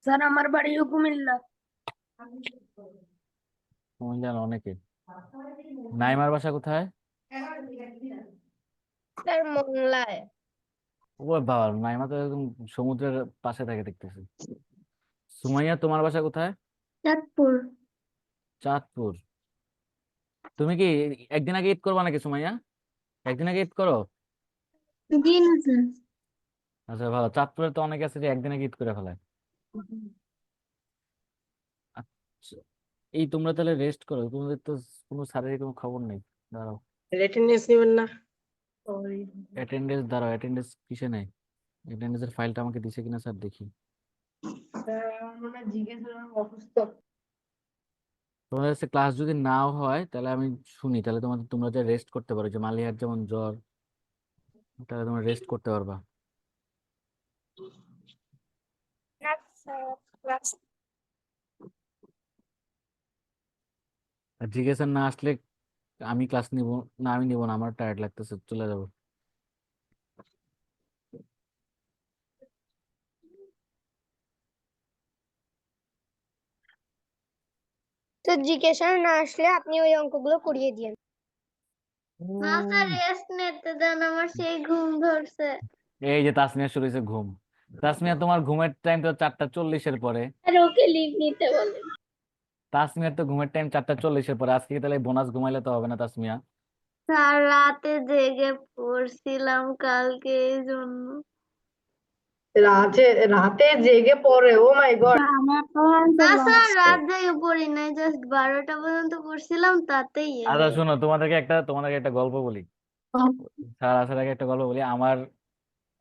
Sir আমার বাড়িও কুমিল্লা। কুমিল্লার অনেকে। নাইমার বাসা কোথায়? স্যার মোংলায়। ও বাবা, নাইমা তো একদম সমুদ্রের পাশে থাকে দেখতেছি। সুমাইয়া, তোমার বাসা কোথায়? চাঁদপুর। চাঁদপুর। তুমি কি একদিন আগে ঈদ করবা নাকি সুমাইয়া? একদিন আগে ঈদ করো? জি না স্যার। আচ্ছা ভালো, চাঁদপুরে তো অনেকে আছে যে একদিন আগে ঈদ করে ফেলায়। আচ্ছা, এই তোমরা তাহলে রেস্ট করো, তোমাদের তো কোনো স্যারের কোনো খবর নেই। দাঁড়াও, অ্যাটেন্ডেন্স নেবেন না? অ্যাটেন্ডেন্স দাঁড়াও, অ্যাটেন্ডেন্স কিসে নেই? অ্যাটেন্ডেন্সের ফাইলটা আমাকে দিছে কিনা স্যার দেখি। তোমাদের কাছে ক্লাস যদি নাও হয় তাহলে আমি শুনি, তাহলে তোমরা যে রেস্ট করতে পারো, যে মালিহার যেমন জ্বর, তাহলে তোমরা রেস্ট করতে পারবা। আর জিজ্ঞাসা না আসলে আমি ক্লাস নিব না, আমি নিব না, আমার টায়ার্ড লাগতেছে, চলে যাবো। তো জিজ্ঞাসা না আসলে আপনি ওই অঙ্কগুলো করিয়ে দিয়েন। না স্যার, রেস্ট নিতে দেন, আমার সেই ঘুম ধরছে। এই যে তাসমিয়া শুরু হয়েছে ঘুম। তাসমিয়া, তোমার ঘুমের টাইম তো 4:40-এর পরে। আর ওকে লিভ নিতে বলেন। তাসমিয়ার তো ঘুমের টাইম 4:40-এর পরে। আজকে কি তাহলে বোনাস ঘুমাইলে তো হবে না তাসমিয়া। স্যার রাতে জেগে পড়ছিলাম কালকে, এই জন্য। রাতে রাতে জেগে পড়ে? ও মাই গড! না স্যার, রাত জেগে পড়ি নাই, জাস্ট 12টা পর্যন্ত পড়ছিলাম, তাতেই আচ্ছা শোনো, তোমাদেরকে একটা গল্প বলি। স্যার আসার আগে একটা গল্প বলি। আমার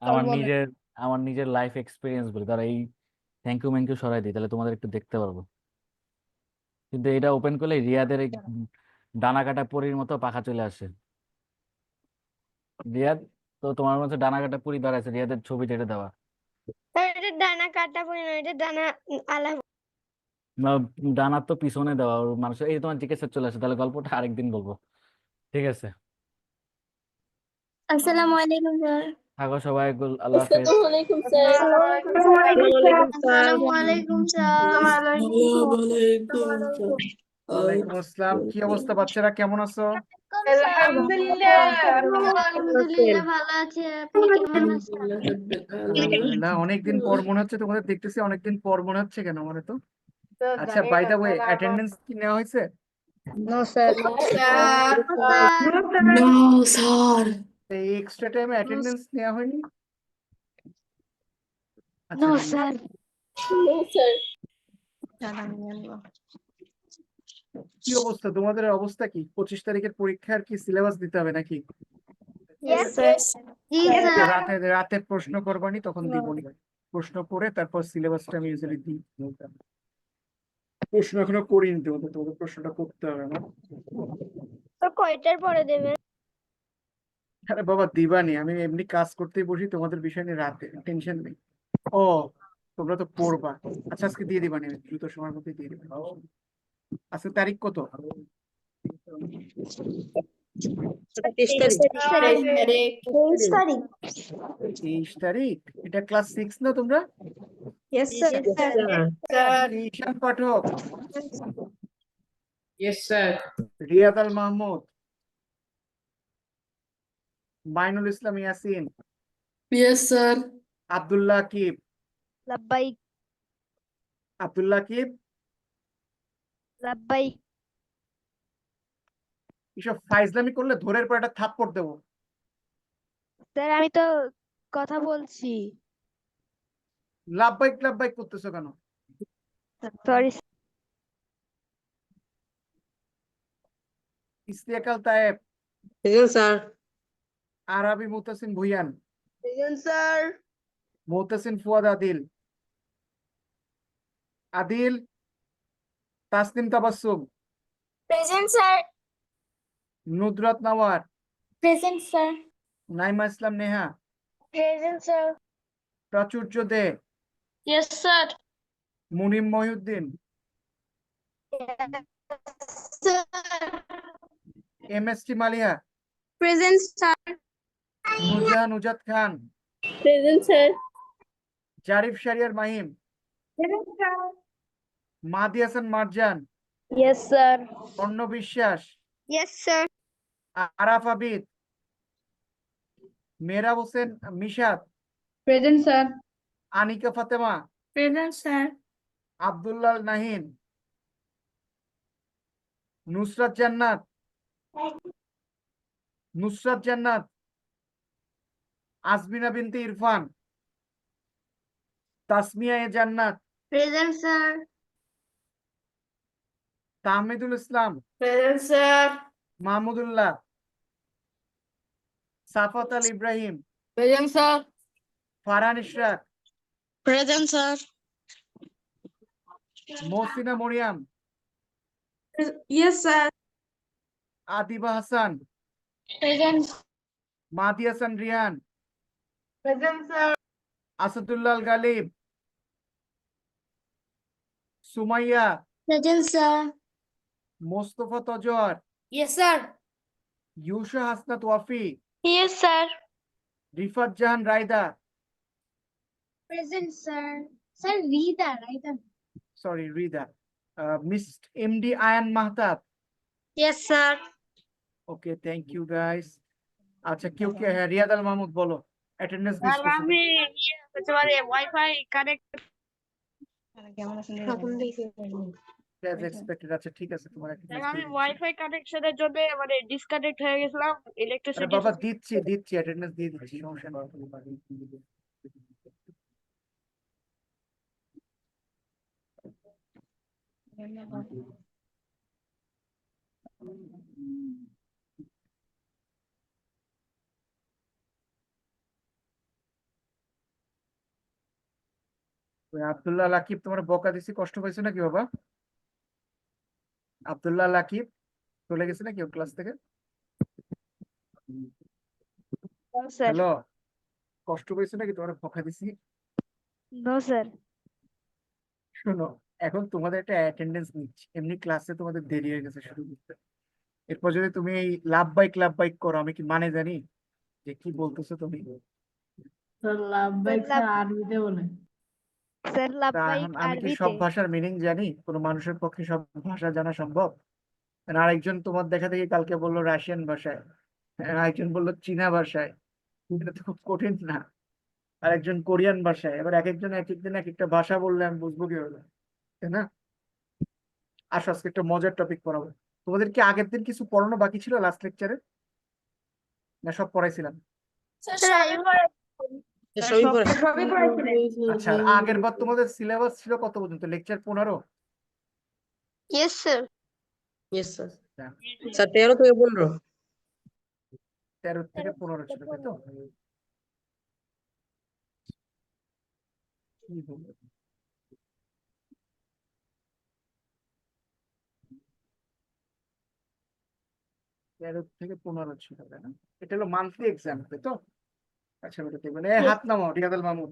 আমার নিজের আমার নিজের লাইফ এক্সপিরিয়েন্স বলি। তারা এই থ্যাংক ইউ ম্যাংক ইউ সরাই দিই, তাহলে তোমাদের একটু দেখতে পারবো। কিন্তু এটা ওপেন করলে রিয়াদের এই ডানা কাটা পরীর মতো পাখা চলে আসে। রিয়াদ, তো তোমার মধ্যে ডানা কাটা পরী দাঁড়াচ্ছে, রিয়াদের ছবি যেটা দেওয়া। স্যার এটা ডানা কাটা পড়ি না, এটা ডানা আলা। না, ডানার তো পিছনে দেওয়া ওর মানুষের। এই যে তোমার জিজ্ঞাসা চলে আসে, তাহলে গল্পটা আরেকদিন বলবো, ঠিক আছে? আসসালামু আলাইকুম স্যার। থাকো সবাই, আল্লাহ হাফেজ। আসসালামু আলাইকুম স্যার। আসসালামু আলাইকুম স্যার। আসসালামু আলাইকুম স্যার। ওয়ালাইকুম আসসালাম। কি অবস্থা বাচ্চারা, কেমন আছো? আলহামদুলিল্লাহ। আলহামদুলিল্লাহ ভালো আছে, আপনি কেমন আছেন? আলহামদুলিল্লাহ, অনেকদিন পর মনে হচ্ছে তোমাদের, দেখতেছি অনেকদিন পর মনে হচ্ছে কেন মানে তো। আচ্ছা, বাই দ্য ওয়ে, অ্যাটেন্ডেন্স কি নেওয়া হয়েছে? No sir. Sir No, sir. এই এক্সট্রা টাইমে অ্যাটেন্ডেন্স নেওয়া হয়নি? আচ্ছা, নো নেন। স্যার। No sir. কি অবস্থা তোমাদের, অবস্থা কি? 25 তারিখের পরীক্ষার কি সিলেবাস দিতে হবে নাকি? Yes sir. জি স্যার। রাতে রাতে প্রশ্ন করবানি, তখন দিবনি। প্রশ্ন করে তারপর সিলেবাসটা আমি ইউজুয়ালি দিই। প্রশ্ন এখনো করিনি, তোমাদের প্রশ্নটা করতে হবে না। তো কয়টার পরে দেবেন? আরে বাবা, দিবানি, আমি এমনি কাজ করতেই বসি, তোমাদের বিষয় নিয়ে রাতে টেনশন নেই। ও, তোমরা তো পড়বা। আচ্ছা, আজকে দিয়ে দিবানি, আমি দ্রুত সময়ের মধ্যে দিয়ে দিবানি। আজকে তারিখ কত? 30 তারিখ। 23 তারিখ। 23 তারিখ। এটা ক্লাস 6 না তোমরা? Yes sir. Ishan Pathak, Yes, sir. Riyad Al Mahmud, Mainul Islam Yasin, Yes, sir. Abdullah Akib. লাব্বাইক। আব্দুল্লাহ আকিব, লাব্বাইক। এসব ফাইজলামি করলে ধরের পর একটা থাপ্পড় দেবো। স্যার আমি তো কথা বলছি। লাভবাইক লাভবাইক করতেছো কেন? Sorry. Istiakal Tayeb, present sir. Arabi Mutasin Bhuiyan, present sir. Mutasin Fuad Adil, Adil, Tasnim Tabassum, present sir. Nudrat Nawar, present sir. Naima Islam Neha, present sir. Prachurjo De, yes sir. Munim Mohiuddin, MST Maliha, present sir. Nujahan Nujat Khan, present sir. Jarif Shahriar Mahim, Madi Hasan Marjan, Yes, sir. Arna বিশ্বাস, Yes, sir. Araf Abid, Mehrab Hossain মিশাত, Present, sir. Anika Fatema, Present, sir. Abdullah Nahin, Nusrat জান্নাত, আজমিনা বিনতে ইরফান, তাসমিয়া এ জান্নাত, Present, sir. Tahmidul Islam, Present, sir. Mahmudullah, Safat Al Ibrahim, Present, sir. Farhan Ishraq, Present, sir. Mohsina Mariam, Yes, sir. Adiba Hasan, Present. Madi Hasan Riyan, Present, sir. Asadullah Al Galib, Sumaiya, Present, sir. Mostafa Tajor, Yes, sir. Yusa Hasnat Wafi, Yes, sir. Rifat Jahan Raida, Present, sir. Sir, Rita, right? Sorry Rida, miss MD Ayan Mahtab. Yes, sir. Okay, thank you guys. আচ্ছা, কেউ কে, হ্যাঁ, রিয়াদ আল মাহমুদ বলো, attendance miss করছো। Wifi connect as expected. আচ্ছা ঠিক আছে, তোমার অ্যাটেন্ডেন্স আমি দিয়ে দিচ্ছি। ওয়াইফাই কানেকশনের জন্য মানে ডিসকানেক্ট হয়ে গেছিলাম আরে ইলেকট্রিসিটি বাবা দিচ্ছি অ্যাটেন্ডেন্স দিয়ে দিচ্ছি, সমস্যা নেই। ওই আব্দুল্লাহ লাকিব, তোমার বকা দিছি, কষ্ট পাইছো নাকি বাবা? আব্দুল্লাহ লাকিব চলে গেছে নাকি ক্লাস থেকে? স্যার হ্যালো, কষ্ট পাইছো নাকি তোমার বকা দিছি? নো স্যার শোনো, এখন তোমাদের একটা অ্যাটেন্ডেন্স নিচ্ছি, এমনি ক্লাসে তোমাদের দেরি হয়ে গেছে শুরু করতে। এরপর যদি তুমি এই লাভ বাইক করো, আমি কি মানে জানি যে কি বলতেছো তুমি? আরবিতে বলে। স্যার তা লাভবাহিক এখন আমি কি আরবিতে সব ভাষার মিনিং জানি? কোনো মানুষের পক্ষে সব ভাষা জানা সম্ভব? আরেকজন তোমার দেখা দেখি কালকে বললো রাশিয়ান ভাষায়, আরেকজন বললো চীনা ভাষায়। এটা তো খুব কঠিন না? আরেকজন কোরিয়ান ভাষায়। এবার এক একজন এক একদিন এক একটা ভাষা বললে আমি বুঝবো কি হবে, তাই না? আসো আজকে একটা মজার টপিক পড়াবো। তোমাদের কি আগের দিন কিছু পড়ানো বাকি ছিল লাস্ট লেকচারে, না সব পড়াইছিলাম? আচ্ছা, আর আগের বার তোমাদের সিলেবাস ছিল কত পর্যন্ত? Lecture 15? Yes sir Yes, sir. Sir, 13 থেকে 15 13 থেকে 15 ছিল, তাই তো? কি বলবো? তেরো থেকে 15 ছিল, তাই না? এটা হলো মান্থলি এক্সাম, তাই তো? আচ্ছা, ওটা দেখবেন। হাত নামাও রিয়াদ আল মাহমুদ।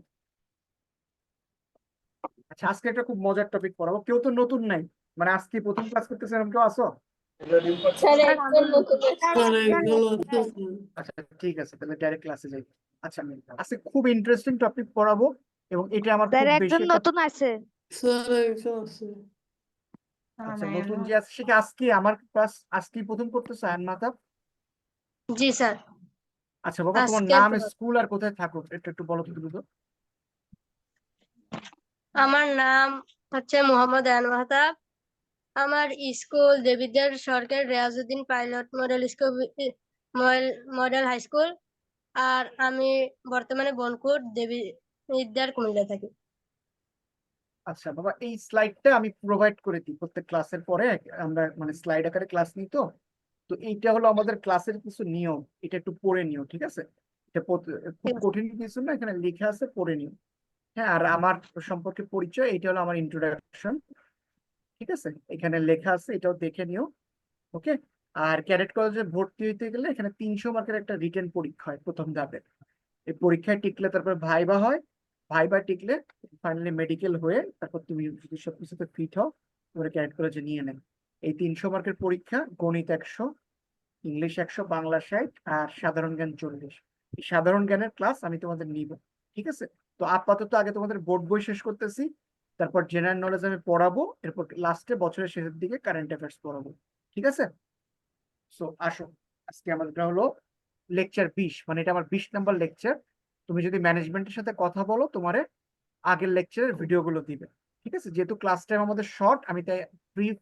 আচ্ছা, আজকে একটা খুব মজার টপিক পড়াবো। কেউ তো নতুন নাই, মানে আজকে প্রথম ক্লাস করতেছে এরকম কেউ আসো? আচ্ছা ঠিক আছে, তাহলে ডাইরেক্ট ক্লাসে যাই। আচ্ছা, আজকে খুব ইন্টারেস্টিং টপিক পড়াবো, এবং এটা আমার স্যার খুব একজন বেশি একটা। নতুন আছে আচ্ছা, নতুন যে আছে সে কি আজকে আমার ক্লাস আজকে প্রথম করতেছে? আয়ন মাহতাব। জি স্যার আচ্ছা বাবা, তোমার আজকে নাম, প্রথম। স্কুল আর কোথায় থাকো এটা একটু বলো তো দ্রুত। আমার নাম হচ্ছে মোহাম্মদ আয়ন মাহতাব। আমার school Debidwar Sarkar Reazuddin pilot model school, model high school. আর আমি বর্তমানে বনকুট দেবিদ্বার কুমিল্লা থাকি। আচ্ছা বাবা, এই স্লাইডটা আমি প্রোভাইড করে দিই প্রত্যেক ক্লাসের পরে। আমরা মানে স্লাইড আকারে ক্লাস নিই তো। তো এইটা হলো আমাদের ক্লাসের কিছু নিয়ম, এটা একটু পড়ে নিও, ঠিক আছে? এটা খুব কঠিন কিছু না, এখানে লেখা আছে, পড়ে নিও। হ্যাঁ, আর আমার সম্পর্কে পরিচয়, এটা হলো আমার ইন্ট্রোডাকশন, ঠিক আছে? এখানে লেখা আছে, এটাও দেখে নিও। ওকে। আর ক্যাডেট কলেজে ভর্তি হইতে গেলে এখানে 300 মার্কের একটা রিটেন পরীক্ষা হয় প্রথম ধাপে। এই পরীক্ষায় টিকলে তারপর ভাইবা হয়, ভাইবা টিকলে ফাইনালি মেডিকেল হয়ে তারপর তুমি যদি সবকিছুতে ফিট হও, তোমার ক্যাডেট কলেজে নিয়ে নেন। এই 300 মার্কের পরীক্ষা, গণিত 100, ইংলিশ 100, বাংলা 60, আর সাধারণ জ্ঞান 40। এই সাধারণ জ্ঞানের ক্লাস আমি তোমাদের নিব, ঠিক আছে? তো আপাতত আগে তোমাদের বোর্ড বই শেষ করতেছি, তারপর জেনারেল নলেজ আমি পড়াবো, এরপর লাস্টে বছরের শেষের দিকে কারেন্ট অ্যাফেয়ার্স পড়াবো। ঠিক আছে? সো আসো, আজকে আমাদের হলো লেকচার 20, মানে এটা আমার 20 নাম্বার লেকচার। তুমি যদি ম্যানেজমেন্টের সাথে কথা বলো, তোমারে আগের লেকচারের ভিডিওগুলো দিবে। ঠিক আছে? যেহেতু ক্লাস টাইম আমাদের শর্ট, আমি তাই ব্রিফ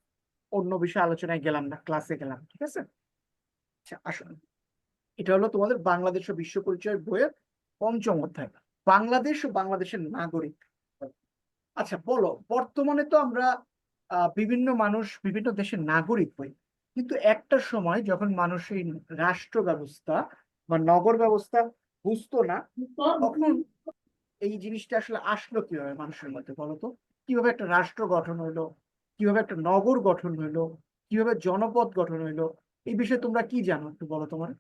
অন্য বিষয়ে আলোচনায় গেলাম না, ক্লাসে গেলাম। ঠিক আছে? আচ্ছা আসুন, এটা হলো তোমাদের বাংলাদেশ ও বিশ্ব পরিচয় বইয়ের 5ম অধ্যায়, বাংলাদেশ ও বাংলাদেশের নাগরিক। আচ্ছা বলো, বর্তমানে তো আমরা বিভিন্ন মানুষ বিভিন্ন দেশের নাগরিক হই, কিন্তু একটা সময় যখন মানুষ এই রাষ্ট্র ব্যবস্থা বা নগর ব্যবস্থা বুঝতো না, তখন এই জিনিসটা আসলে আসলো কিভাবে মানুষের মধ্যে, বলতো? কিভাবে একটা রাষ্ট্র গঠন হইলো, কিভাবে একটা নগর গঠন হইলো, কিভাবে জনপদ গঠন হইলো, এই বিষয়ে তোমরা কি জানো একটু বলো তোমার।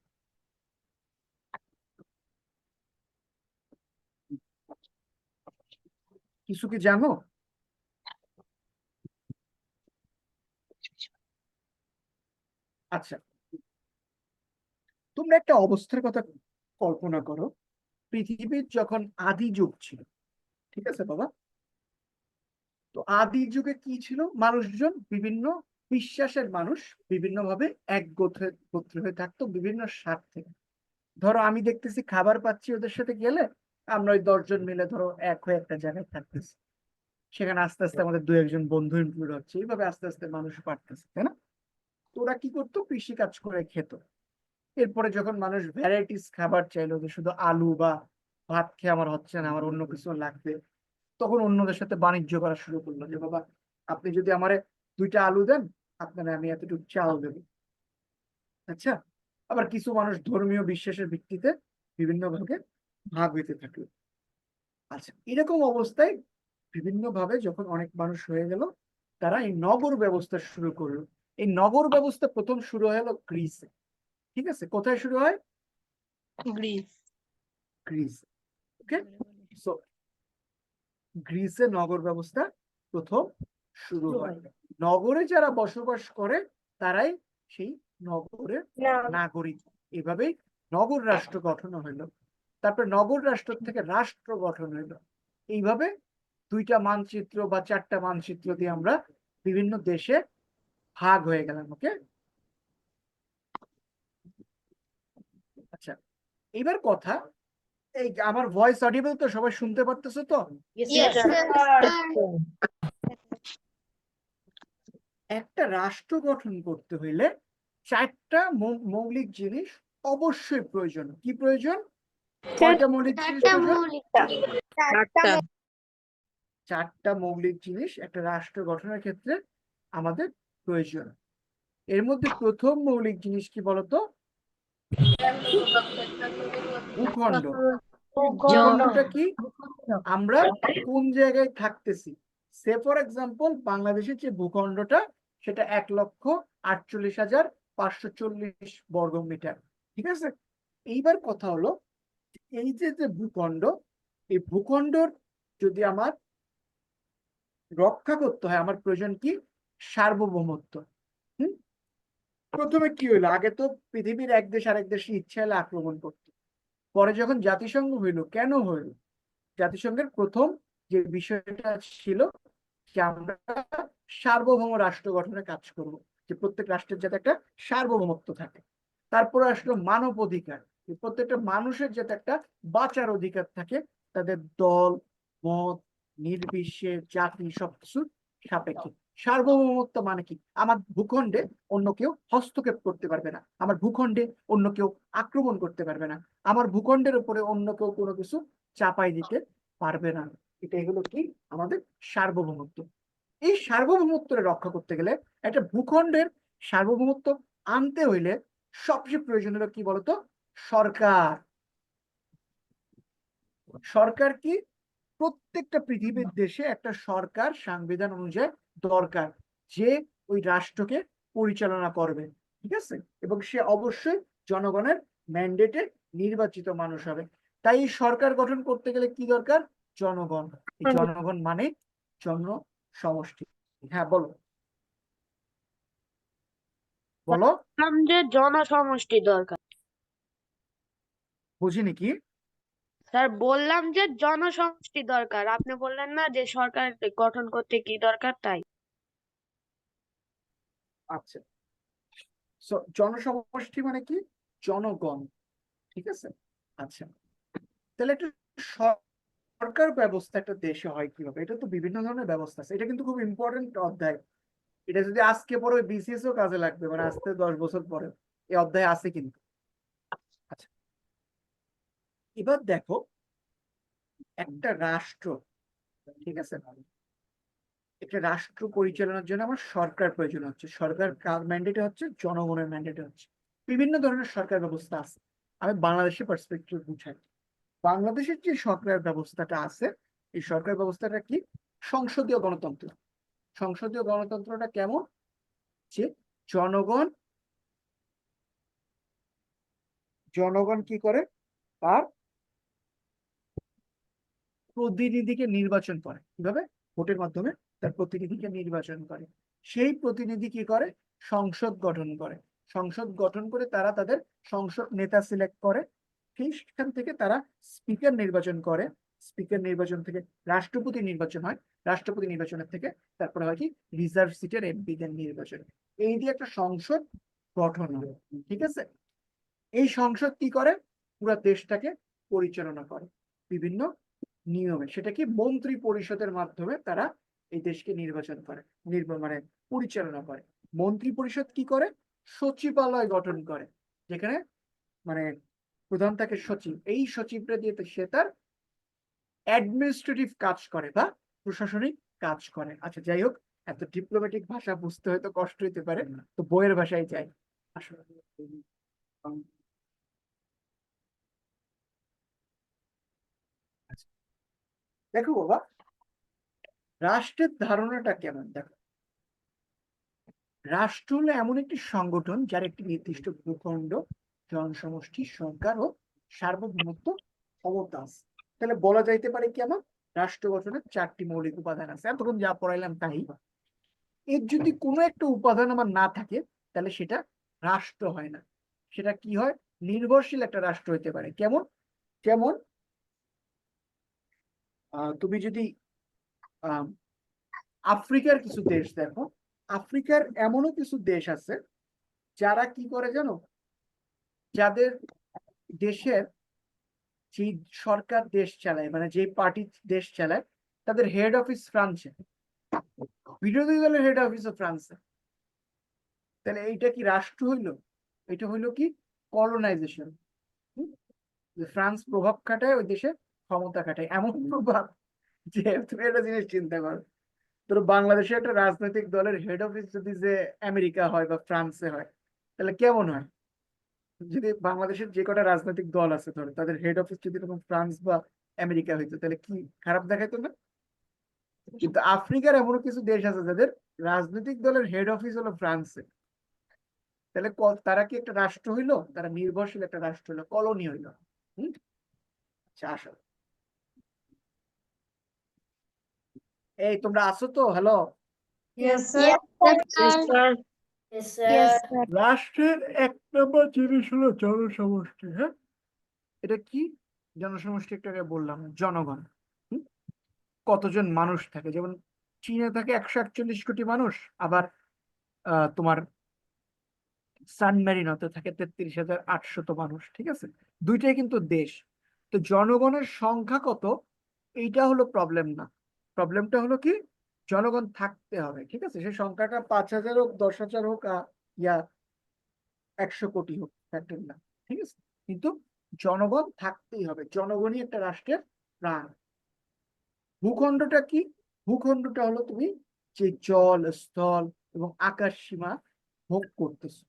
কিছু কি জানো? আচ্ছা, তোমরা একটা অবস্থার কথা কল্পনা করো, পৃথিবীর যখন আদি যুগ ছিল। ঠিক আছে বাবা? তো আদি যুগে কি ছিল, মানুষজন বিভিন্ন বিশ্বাসের মানুষ বিভিন্ন ভাবে এক গোত্রে গোত্র হয়ে থাকতো বিভিন্ন স্বার্থে। ধরো আমি দেখতেছি খাবার পাচ্ছি, ওদের সাথে গেলে আমরা ওই 10 জন মিলে ধরো এক হয়ে একটা জায়গায় থাকতেছি, সেখানে আস্তে আস্তে আমাদের 2-1 জন বন্ধু ইনক্লুড হচ্ছে, এইভাবে আস্তে আস্তে মানুষ বাড়তেছে, তাই না? তো ওরা কি করতো, কৃষি কাজ করে খেত। এরপরে যখন মানুষ ভ্যারাইটিস খাবার চাইলো, যে শুধু আলু বা ভাত খেয়ে আমার হচ্ছে না, আমার অন্য কিছু লাগবে, তখন অন্যদের সাথে বাণিজ্য করা শুরু করলো, যে বাবা আপনি যদি আমারে 2টা আলু দেন, আপনার আমি এতটুকু চাল দেবো। আচ্ছা, আবার কিছু মানুষ ধর্মীয় বিশ্বাসের ভিত্তিতে বিভিন্ন ভাগে ভাগ হইতে থাকলো। আচ্ছা, এরকম অবস্থায় বিভিন্ন ভাবে যখন অনেক মানুষ হয়ে গেল, তারা এই নগর ব্যবস্থা শুরু করলো। এই নগর ব্যবস্থা প্রথম শুরু হলো গ্রিসে। ঠিক আছে? কোথায় শুরু হয়? গ্রিস। গ্রিস। ওকে, সো গ্রিসে নগর ব্যবস্থা প্রথম শুরু হয়। নগরে যারা বসবাস করে তারাই সেই নগরের নাগরিক। এভাবেই নগর রাষ্ট্র গঠন হইলো। তারপর নগর রাষ্ট্র থেকে রাষ্ট্র গঠন হইলো। এইভাবে 2টা মানচিত্র বা 4টা মানচিত্র দিয়ে আমরা বিভিন্ন দেশে ভাগ হয়ে গেলাম। ওকে, আচ্ছা এবার কথা, এই আমার ভয়েস অডিবল তো, সবাই শুনতে পারতেছো তো? Yes, sir. একটা রাষ্ট্র গঠন করতে হইলে 4টা মৌলিক জিনিস অবশ্যই প্রয়োজন। কি প্রয়োজন? কয়টা মৌলিক জিনিস প্রয়োজন? 4টা মৌলিক জিনিস একটা রাষ্ট্র গঠনের ক্ষেত্রে আমাদের প্রয়োজন। এর মধ্যে প্রথম মৌলিক জিনিস কি বলতো? ভূখণ্ড। ভূখণ্ডটা কি? আমরা কোন জায়গায় থাকতেছি। সে ফর এক্সাম্পল, বাংলাদেশের যে ভূখণ্ডটা, সেটা 1,48,540 বর্গমিটার। ঠিক আছে? এইবার কথা হলো, এই যে যে ভূখণ্ড, এই ভূখণ্ডর যদি আমার রক্ষা করতে হয়, আমার প্রয়োজন কি? সার্বভৌমত্ব। প্রথমে কি হইলো, আগে তো পৃথিবীর এক দেশ আরেক দেশে ইচ্ছা হলে আক্রমণ করতো। পরে যখন জাতিসংঘ হইলো, কেন হইলো? জাতিসংঘের প্রথম যে বিষয়টা ছিল যে আমরা সার্বভৌম রাষ্ট্র গঠনে কাজ করব, যে প্রত্যেক রাষ্ট্রের যাতে একটা সার্বভৌমত্ব থাকে। তারপরে আসলো মানব অধিকার, প্রত্যেকটা মানুষের যাতে একটা বাঁচার অধিকার থাকে, তাদের দল মত নির্বিশেষে জাতি সবকিছু সাপেক্ষে। সার্বভৌমত্ব মানে কি? আমার ভূখণ্ডে অন্য কেউ হস্তক্ষেপ করতে পারবে না, আমার ভূখণ্ডে অন্য কেউ আক্রমণ করতে পারবে না, আমার ভূখণ্ডের উপরে অন্য কেউ কোনো কিছু চাপাই দিতে পারবে না। এটাই হলো কি? আমাদের সার্বভৌমত্ব। এই সার্বভৌমত্ব রক্ষা করতে গেলে, একটা ভূখণ্ডের সার্বভৌমত্ব আনতে হইলে সবচেয়ে প্রয়োজন হলো কি বলতো? সরকার। সরকার কি? প্রত্যেকটা পৃথিবীর দেশে একটা সরকার সংবিধান অনুযায়ী দরকার, যে ওই রাষ্ট্রকে পরিচালনা করবে। ঠিক আছে? এবং সে অবশ্যই জনগণের ম্যান্ডেটে নির্বাচিত মানুষ হবে। তাই এই সরকার গঠন করতে গেলে কি দরকার? জনগণ। এই জনগণ মানে জনসমষ্টি। হ্যাঁ বলো বলো, যে জনসমষ্টি দরকার। বুঝিনি কি? স্যার বললাম যে জনসমষ্টি দরকার, আপনি বললেন না যে সরকার গঠন করতে কি দরকার তাই। আচ্ছা, সো জনসমষ্টি মানে কি? জনগণ, ঠিক আছে। আচ্ছা, তাহলে একটা সরকার ব্যবস্থা একটা দেশে হয় কিভাবে? এটা তো বিভিন্ন ধরনের ব্যবস্থা আছে, এটা কিন্তু খুব ইম্পর্টেন্ট অধ্যায়। এটা যদি আজকে পড়ো বিসিএস ও কাজে লাগবে, মানে আজকে 10 বছর পরে এই অধ্যায় আছে কিন্তু। আচ্ছা, এবার দেখো একটা রাষ্ট্র, ঠিক আছে, একটা রাষ্ট্র পরিচালনার জন্য আমার সরকার প্রয়োজন হচ্ছে। সরকার কার ম্যান্ডেটে হচ্ছে? জনগণের ম্যান্ডেটে হচ্ছে। বিভিন্ন ধরনের সরকার ব্যবস্থা আছে, আমি বাংলাদেশের পার্সপেক্টিভ বুঝাই। বাংলাদেশের যে সরকার ব্যবস্থাটা আছে, এই সরকার ব্যবস্থাটা কি? সংসদীয় গণতন্ত্র। সংসদীয় গণতন্ত্রটা কেমন? যে জনগণ জনগণ কি করে? তার প্রতিনিধিকে নির্বাচন করে। কিভাবে? ভোটের মাধ্যমে তার প্রতিনিধিকে নির্বাচন করে। সেই প্রতিনিধি কি করে? সংসদ গঠন করে। সংসদ গঠন করে তারা তাদের সংসদ নেতা সিলেক্ট করে। সেখান থেকে তারা স্পিকার নির্বাচন করে। স্পিকার নির্বাচন থেকে রাষ্ট্রপতি নির্বাচন হয়। রাষ্ট্রপতি নির্বাচনের থেকে তারপরে হয় কি? রিজার্ভ সিটের এমপিদের নির্বাচন। এই দিয়ে একটা সংসদ গঠন হয়, ঠিক আছে। এই সংসদ কি করে? পুরো দেশটাকে পরিচালনা করে বিভিন্ন নিয়মে। সেটা কি? মন্ত্রী পরিষদের মাধ্যমে তারা এই দেশকে নির্বাচন করে, মানে পরিচালনা করে। মন্ত্রী পরিষদ কি করে? সচিবালয় গঠন করে, যেখানে মানে প্রধান থাকে সচিব। এই সচিবরা দিয়ে সে তার অ্যাডমিনিস্ট্রেটিভ কাজ করে বা প্রশাসনিক কাজ করে। আচ্ছা, যাই হোক, এত ডিপ্লোম্যাটিক ভাষা বুঝতে হয়তো কষ্ট হতে পারে, তো বইয়ের ভাষায় যাই আসলে। দেখো বাবা, রাষ্ট্রের ধারণাটা কেমন দেখো। রাষ্ট্র হলো এমন একটি সংগঠন যার একটি নির্দিষ্ট ভূখণ্ড, জনসমষ্টি, সরকার ও সার্বভৌমত্ব ক্ষমতা আছে। তাহলে বলা যাইতে পারে কি, আমার রাষ্ট্র গঠনের 4টি মৌলিক উপাদান আছে। এতক্ষণ যা পড়াইলাম তাই। এর যদি কোনো একটা উপাদান আমার না থাকে, তাহলে সেটা রাষ্ট্র হয় না। সেটা কি হয়? নির্ভরশীল একটা রাষ্ট্র হইতে পারে। কেমন? যেমন তুমি যদি আফ্রিকার কিছু দেশ দেখো, আফ্রিকার এমনও কিছু দেশ আছে যারা কি করে জানো? যাদের দেশের যে সরকার দেশ চালায়, মানে যে পার্টি দেশ চালায়, তাদের হেড অফিস ফ্রান্সে, বিরোধী দলের হেড অফিসও ফ্রান্সে। তাহলে এইটা কি রাষ্ট্র হইলো? এটা হইলো কি? কলোনাইজেশন। ফ্রান্স প্রভাব খাটায় ওই দেশে, ক্ষমতা খাটায়, এমন প্রভাব যে তুমি একটা জিনিস চিন্তা করো। তোর বাংলাদেশে একটা রাজনৈতিক দলের হেড অফিস যদি যে আমেরিকা হয় বা ফ্রান্সে হয়, তাহলে কেমন হয়? যদি বাংলাদেশের যে কটা রাজনৈতিক দল আছে ধরো, তাদের হেড অফিস যদি এরকম ফ্রান্স বা আমেরিকা হইতো, তাহলে কি খারাপ দেখাইতো না? কিন্তু আফ্রিকার এমন কিছু দেশ আছে যাদের রাজনৈতিক দলের হেড অফিস হলো ফ্রান্সে। তাহলে তারা কি একটা রাষ্ট্র হইলো? তারা নির্ভরশীল একটা রাষ্ট্র হইলো, কলোনি হইলো। হম। আচ্ছা, আসো। এই তোমরা আছো তো? Hello. Yes, Yes, sir. Yes, sir. রাষ্ট্রের 1 নম্বর জিনিস হলো জনসমষ্টি। হ্যাঁ, এটা কি? জনসমষ্টি একটু আগে বললাম, জনগণ। হুম? কতজন মানুষ থাকে? যেমন চীনে থাকে 141 কোটি মানুষ, আবার তোমার সান মেরিনোতে থাকে 33,800 মানুষ, ঠিক আছে। দুইটাই কিন্তু দেশ। তো জনগণের সংখ্যা কত, এইটা হলো প্রবলেম না। প্রবলেমটা হলো কি? জনগণ থাকতে হবে, ঠিক আছে। সেই সংখ্যাটা 5,000 হোক, 10,000 হোক, ইয়া 100 কোটি হোক, ফ্যাক্টর না, ঠিক আছে। কিন্তু জনগণ থাকতেই হবে। জনগণই একটা রাষ্ট্রের প্রাণ। ভূখণ্ডটা কি? ভূখণ্ডটা হলো তুমি যে জল, স্থল এবং আকাশ সীমা ভোগ করতেছো।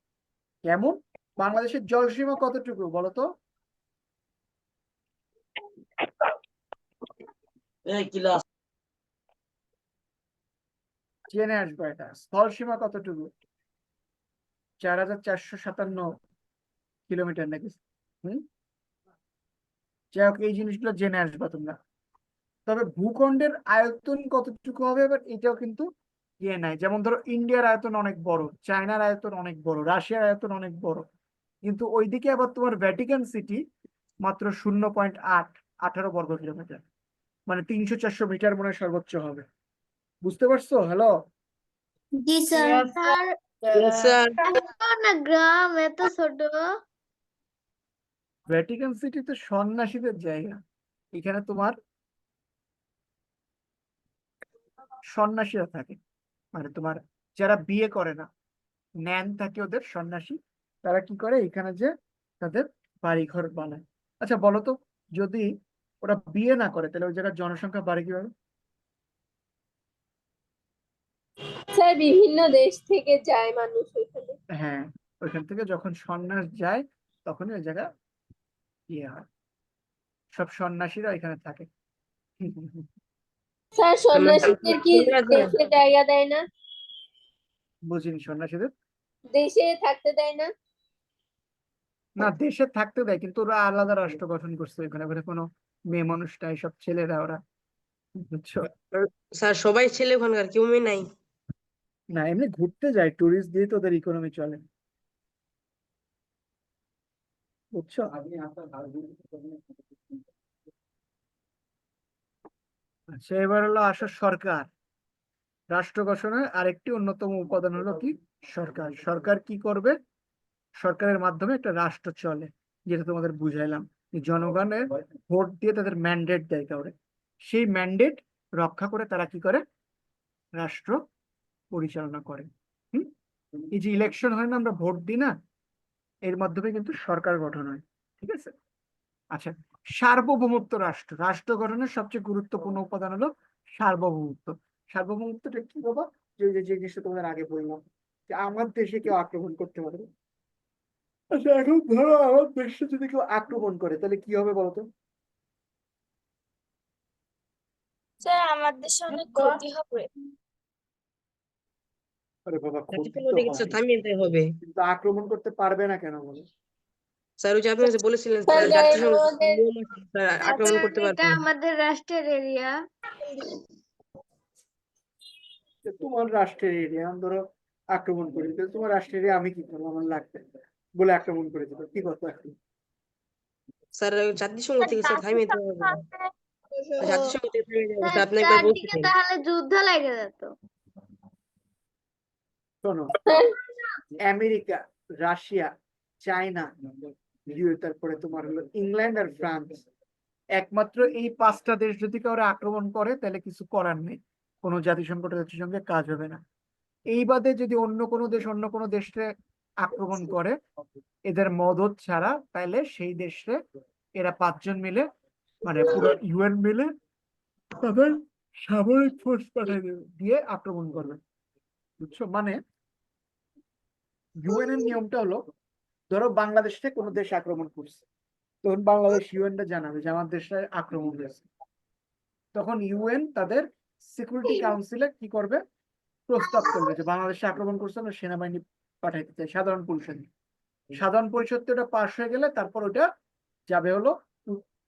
কেমন? বাংলাদেশের জল সীমা কতটুকু বলতো? জেনে আসবো এটা। স্থল সীমা কতটুকু? 4,457 কিলোমিটার নাকি? হম। যাই হোক, এই জিনিসগুলো জেনে আসবা তোমরা। তবে ভূখণ্ডের আয়তন কতটুকু হবে এবার এটাও কিন্তু ইয়ে নাই। যেমন ধরো ইন্ডিয়ার আয়তন অনেক বড়, চায়নার আয়তন অনেক বড়, রাশিয়ার আয়তন অনেক বড়, কিন্তু ওইদিকে আবার তোমার ভ্যাটিকান সিটি মাত্র 0.8। 18 বর্গ কিলোমিটার, মানে 300-400 মিটার মনে হয় সর্বোচ্চ হবে। বুঝতে পারছো? হ্যালো, জি স্যার। Sir Yes, sir. না গ্রাম এত ছোট। ভ্যাটিকান সিটি তো সন্ন্যাসীদের জায়গা, এখানে তোমার সন্ন্যাসীরা থাকে, মানে তোমার যারা বিয়ে করে না, ন্যান থাকে ওদের সন্ন্যাসী, তারা কি করে এখানে যে তাদের বাড়িঘর বানায়। আচ্ছা বলো তো, যদি ওরা বিয়ে না করে তাহলে ওই জায়গার জনসংখ্যা বাড়ে কিভাবে? স্যার বিভিন্ন দেশ থেকে যায় মানুষ ওইখানে। হ্যাঁ, ওইখান থেকে যখন সন্ন্যাস যায় তখনই ওই জায়গা ইয়ে হয়, সব সন্ন্যাসীরা এখানে থাকে। স্যার সন্ন্যাসীদের কি দেশে জায়গা দেয় না, বুঝিনি, সন্ন্যাসীদের দেশে থাকতে দেয় না? না, দেশে থাকতে দেয়, কিন্তু ওরা আলাদা রাষ্ট্র গঠন করছে, ওখানে ওখানে কোনো মেয়ে মানুষ নাই, সব ছেলেরা ওরা, বুঝছো? স্যার সবাই ছেলে ওখানকার, কেউ মেয়ে নাই। না, এমনি ঘুরতে যায়, টুরিস্ট দিয়ে তো ওদের ইকোনমি চলে, বুঝছো? আচ্ছা, এবার হলো আসো সরকার। রাষ্ট্র গঠনের আরেকটি অন্যতম উপাদান হলো কি? সরকার। সরকার কি করবে? সরকারের মাধ্যমে একটা রাষ্ট্র চলে, যেটা তোমাদের বুঝাইলাম, যে জনগণের ভোট দিয়ে তাদের ম্যান্ডেট দেয় কাউরে, সেই ম্যান্ডেট রক্ষা করে তারা কি করে? রাষ্ট্র পরিচালনা করে। হুম, এই যে ইলেকশন হয় না, আমরা ভোট দিই না, এর মাধ্যমে কিন্তু সরকার গঠন হয়, ঠিক আছে? আচ্ছা, সার্বভৌমত্ব রাষ্ট্র। রাষ্ট্র গঠনের সবচেয়ে গুরুত্বপূর্ণ উপাদান হলো সার্বভৌমত্ব। সার্বভৌমত্বটা কি বাবা? যে জিনিসটা তোমাদের আগে বললাম, যে আমার দেশে কেউ আক্রমণ করতে পারবে। আচ্ছা, এখন ধরো আমার দেশে যদি কেউ আক্রমণ করে তাহলে কি হবে বলতো? স্যার আমার দেশে অনেক ক্ষতি হবে। আরে বাবা, ক্ষতি তো ওদেরকে স্যার হবে, থামিয়ে দিতে হবে। কিন্তু আক্রমণ করতে পারবে না কেন বলো? স্যার ওই যে আপনি যে বলেছিলেন স্যার স্যার, জাতিসংঘ আমাদের নিয়ম আছে, স্যার আক্রমণ করতে পারবে এটা না। আমাদের রাষ্ট্রের এরিয়া। যে তোমার রাষ্ট্রের এরিয়া ধরো আক্রমণ করে দিতে, তোমার রাষ্ট্রের এরিয়া আমি কি করবো? আমার লাগবে বলে আক্রমণ করে দিতে, কি করতো এখন? স্যার ওই জাতিসংঘ থেকে স্যার থামিয়ে দিতে হবে। জাতিসংঘ থেকে থামিয়ে দেবে স্যার, আপনি একবার চারদিকে বলছিলেন। তাহলে যুদ্ধ লেগে যেত। শোনো, আমেরিকা, রাশিয়া, চায়না, তারপরে তোমার হলো ইংল্যান্ড আর ফ্রান্স, একমাত্র এই 5টা দেশ যদি কাউরে আক্রমণ করে তাহলে কিছু করার নেই, কোনো জাতিসংঘে কাজ হবে না। এই বাদে যদি অন্য কোনো দেশ অন্য কোনো দেশে আক্রমণ করে এদের মদদ ছাড়া, তাহলে সেই দেশে এরা 5জন মিলে, মানে পুরো ইউএন মিলে তাদের সামরিক ফোর্স পাঠিয়ে দিয়ে আক্রমণ করবে, বুঝছো? মানে ইউএন এর নিয়মটা হলো, ধরো বাংলাদেশে কোনো দেশ আক্রমণ করছে, তখন বাংলাদেশ ইউএনটা জানাবে যে আমার দেশে আক্রমণ হয়েছে, তখন ইউএন তাদের সিকিউরিটি কাউন্সিলে কি করবে? প্রস্তাব করবে যে বাংলাদেশে আক্রমণ করছে, আমরা সেনাবাহিনী পাঠাইতে চাই, সাধারণ পরিষদ। সাধারণ পরিষদ ওটা পাশ হয়ে গেলে তারপর ওটা যাবে হলো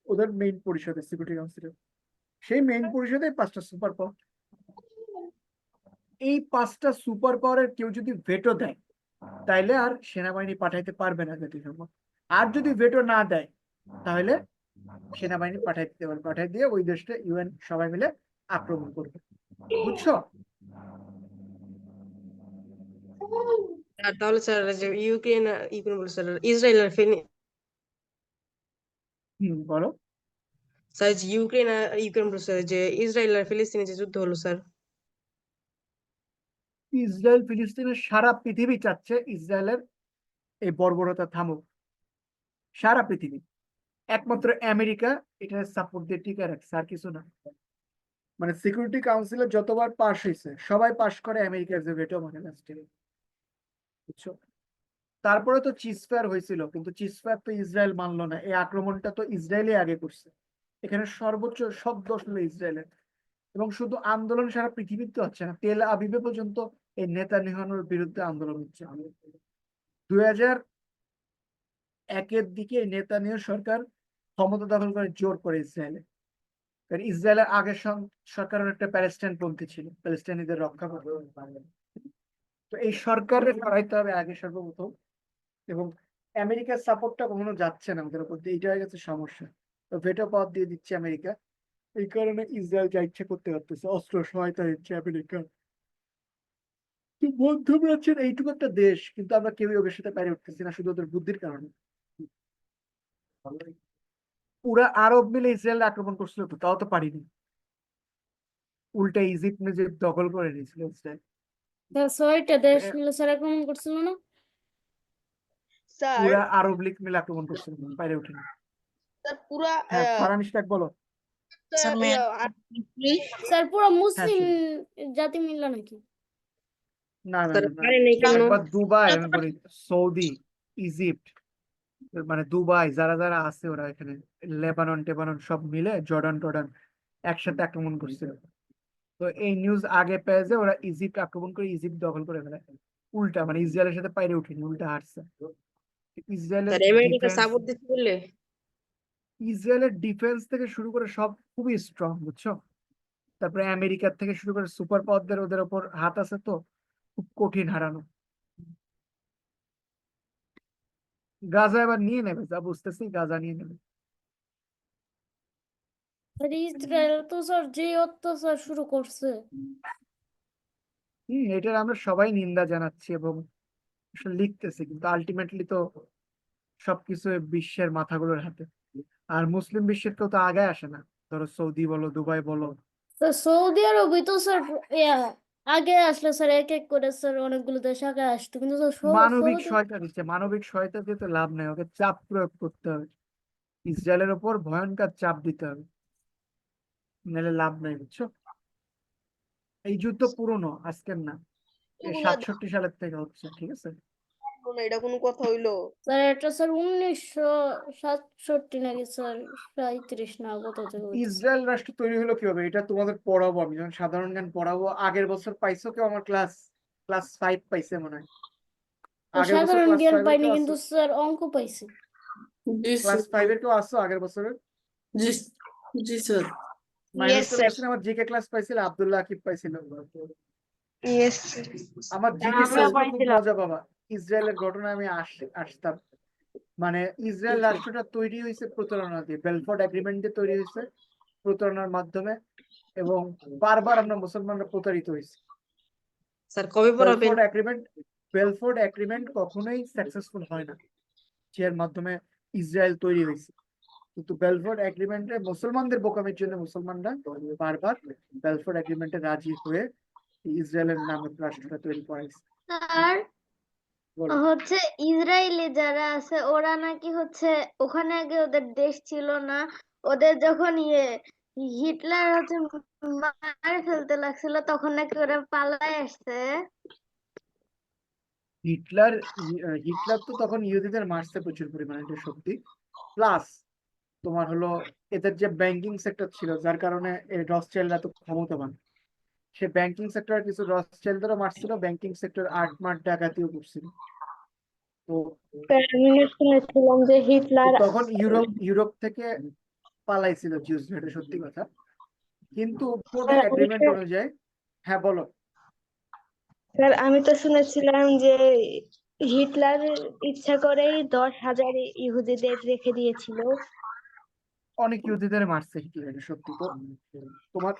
ওদের মেইন পরিষদে, সিকিউরিটি কাউন্সিলে। সেই মেইন পরিষদে 5টা সুপার পাওয়ার, এই 5টা সুপার পাওয়ারের কেউ যদি ভেটো দেয় তাইলে আর সেনাবাহিনী পাঠাইতে পারবে না জাতিসংঘ। আর যদি ভেটো না দেয় তাহলে সেনাবাহিনী পাঠাই দিতে পারবে, পাঠাই দিয়ে ওই দেশটা ইউএন সবাই মিলে আক্রমণ করবে, বুঝছো? আর তাহলে স্যার যে ইউক্রেন বলে স্যার, ইসরায়েল আর বলো। স্যার যে ইউক্রেন বলে স্যার, যে ইসরায়েল আর ফিলিস্তিনে যে যুদ্ধ হলো স্যার। ইসরায়েল ফিলিস্তিনের সারা পৃথিবী চাচ্ছে ইসরায়েলের এই বর্বরতা থামুক, সারা পৃথিবী। একমাত্র আমেরিকা এটা সাপোর্ট দিয়ে টিকে রাখছে, আর কিছু না। মানে সিকিউরিটি কাউন্সিলে যতবার পাশ হয়েছে সবাই পাশ করে আমেরিকার যে ভেটো, মানে লাস্টে, বুঝছো? তারপরে তো চিজফায়ার হয়েছিল, কিন্তু চিজফায়ার তো ইসরায়েল মানলো না, এই আক্রমণটা তো ইসরায়েলই আগে করছে, এখানে সর্বোচ্চ সব দোষ হলো ইসরায়েলের। এবং শুধু আন্দোলন সারা পৃথিবীতে হচ্ছে না, তেল আবিবে পর্যন্ত এই নেতানিয়াহুর বিরুদ্ধে আন্দোলন হচ্ছে। 2001-এর দিকে নেতানিয়াহু সরকার ক্ষমতা দখল করে জোর করে ইসরায়েলে, কারণ ইসরায়েলের আগের সরকারের একটা প্যালেস্টাইন পন্থী ছিল, প্যালেস্টাইনিদের রক্ষা করতে। তো এই সরকারের সরাইতে হবে আগে সর্বপ্রথম, এবং আমেরিকার সাপোর্টটা কখনো যাচ্ছে না ওদের উপর দিয়ে, এইটা হয়ে গেছে সমস্যা। ভেটো পাওয়ার দিয়ে দিচ্ছে আমেরিকা। এই কারণে ইসরায়েল যা ইচ্ছে করতে পারতেছে, অস্ত্র সহায়তা দিচ্ছে আমেরিকা। তো মধ্যপ্রাচ্যের এইটুকু একটা দেশ, কিন্তু আমরা কেউই ওদের সাথে পেরে উঠতেছি না, শুধু ওদের বুদ্ধির কারণে। পুরা আরব মিলে ইসরায়েল আক্রমণ করছিল, তো তাও তো পারিনি। উল্টা ইজিপ্ট নিজে দখল করে নিয়েছিল ইসরায়েল। ছয়টা দেশ মিলে স্যার আক্রমণ করছিল না? স্যার পুরা আরব লীগ মিলে আক্রমণ করছিল, বাইরে উঠেনি। স্যার পুরা হ্যাঁ, ফারহান ইশরাক বলো। স্যার পুরো হ্যাঁ, মুসলিম শুনি। জাতি মিললো নাকি? না না স্যার না না, পারেনি কেন? একবার দুবাই, আমি বলি সৌদি, ইজিপ্ট, মানে দুবাই, যারা যারা আছে ওরা এখানে, লেবানন টেবানন সব মিলে, জর্ডান টর্ডান একসাথে আক্রমণ করছিল। তো এই নিউজ আগে পেয়ে যে ওরা ইজিপ্ট আক্রমণ করে ইজিপ্ট দখল করে ফেলে। উল্টা মানে ইসরায়েলের সাথে পাইরে উঠেনি, উল্টা হারছে। ইসরায়েলের স্যার আমেরিকা ডিফেন্স, সাপোর্ট দিচ্ছে বললে? ইসরায়েলের ডিফেন্স থেকে শুরু করে সব খুবই স্ট্রং, বুঝছো? তারপরে আমেরিকার থেকে শুরু করে সুপার পাওয়ারদের ওদের ওপর হাত আছে, তো খুব কঠিন হারানো। গাজা এবার নিয়ে নেবে, যা বুঝতেছি গাজা নিয়ে নেবে। স্যার ইসরায়েল তো স্যার যে অত্যাচার শুরু করছে। এটার আমরা সবাই নিন্দা জানাচ্ছি এবং আসলে লিখতেছি, কিন্তু আলটিমেটলি তো সবকিছু বিশ্বের মাথাগুলোর হাতে। আর মুসলিম বিশ্বের কেউ তো আগে আসে না, ধরো সৌদি বলো, দুবাই বলো। স্যার সৌদি আরবই তো স্যার আগে আসলে স্যার এক এক করে স্যার অনেকগুলো দেশ আগে আসতো, কিন্তু স্যার মানবিক সৌদি সহায়তা দিচ্ছে, মানবিক সহায়তা দিয়ে তো লাভ নেই, ওকে চাপ প্রয়োগ করতে হবে, ইসরায়েলের ওপর ভয়ঙ্কর চাপ দিতে হবে, নাহলে লাভ নাই, বুঝছো? এই যুদ্ধ পুরনো, আজকের না, এই এগুলা 67 সালের থেকে হচ্ছে, ঠিক আছে? দেখো না, এটা কোনো কথা হইলো? স্যার এটা স্যার 1967 নাকি স্যার 37 না কত থেকে হইতেছে। ইসরায়েল রাষ্ট্র তৈরি হলো কিভাবে, এটা তোমাদের পড়াবো, আমি যখন সাধারণ জ্ঞান পড়াবো। আগের বছর পাইছো কেউ? আমার ক্লাস 5 পাইছে মনে হয়। স্যার আগের বছর সাধারণ ক্লাস জ্ঞান 5 এর পাইনি, কেউ কিন্তু আসো? স্যার অঙ্ক পাইছি। ক্লাস 5 এর কেউ আসো আগের বছরের? জি স্যার। ইয়েস মাইনুস স্যার, পাইছিল, আমার জিকে ক্লাস পাইছিল, আব্দুল্লাহ আকিব পাইছিল। ইয়েস আমার জিকে আমিও ক্লাস খুব পাইছিলাম। মজা বাবা। ইসরায়েলের ঘটনা আমি আসতাম। মানে ইসরায়েল রাষ্ট্রটা তৈরি হয়েছে প্রতারণা দিয়ে, বেলফোর্ড এগ্রিমেন্ট দিয়ে তৈরি হয়েছে, প্রতারণার মাধ্যমে, এবং বারবার আমরা মুসলমানরা প্রতারিত হয়েছি। স্যার কবে পড়াবেন? বেলফোর্ড এগ্রিমেন্ট কখনোই সাকসেসফুল হয় না, যার মাধ্যমে ইসরায়েল তৈরি হয়েছে। কিন্তু বেলফোর্ড এগ্রিমেন্টে মুসলমানদের বোকামির জন্য মুসলমানরা বারবার বেলফোর্ড এগ্রিমেন্টে রাজি হয়ে ইসরায়েলের নামে রাষ্ট্রটা তৈরি করাইছে। স্যার বলো। হচ্ছে ইসরায়েলে যারা আছে ওরা নাকি হচ্ছে ওখানে আগে ওদের দেশ ছিল না, ওদের যখন হিটলার হচ্ছে মার ফেলতে লাগছিল তখন নাকি ওরা পালায় আসছে। হিটলার হিটলার তো তখন ইহুদিদের মারছে প্রচুর পরিমাণে, এটা সত্যি। প্লাস তোমার হলো এদের যে ব্যাংকিং সেক্টর ছিল, যার কারণে এই রথসচাইল্ডরা তো ক্ষমতাবান, সে ব্যাংকিং সেক্টর কিছু রথসচাইল্ডদেরও মারছিল, ব্যাংকিং সেক্টর 8 মার ডাকাতিও করছিল। তো আমি শুনেছিলাম যে তো হিটলার তখন ইউরোপ থেকে পালাইছিল জিউসরা, এটা সত্যি কথা। কিন্তু পোর্ট এগ্রিমেন্ট অনুযায়ী, হ্যাঁ বলো। স্যার আমি তো শুনেছিলাম যে হিটলার ইচ্ছা করেই 10,000 ইহুদিদের রেখে দিয়েছিল। অনেক ইহুদিদের মারছে হিটলার, এটা সত্যি। তো তোমার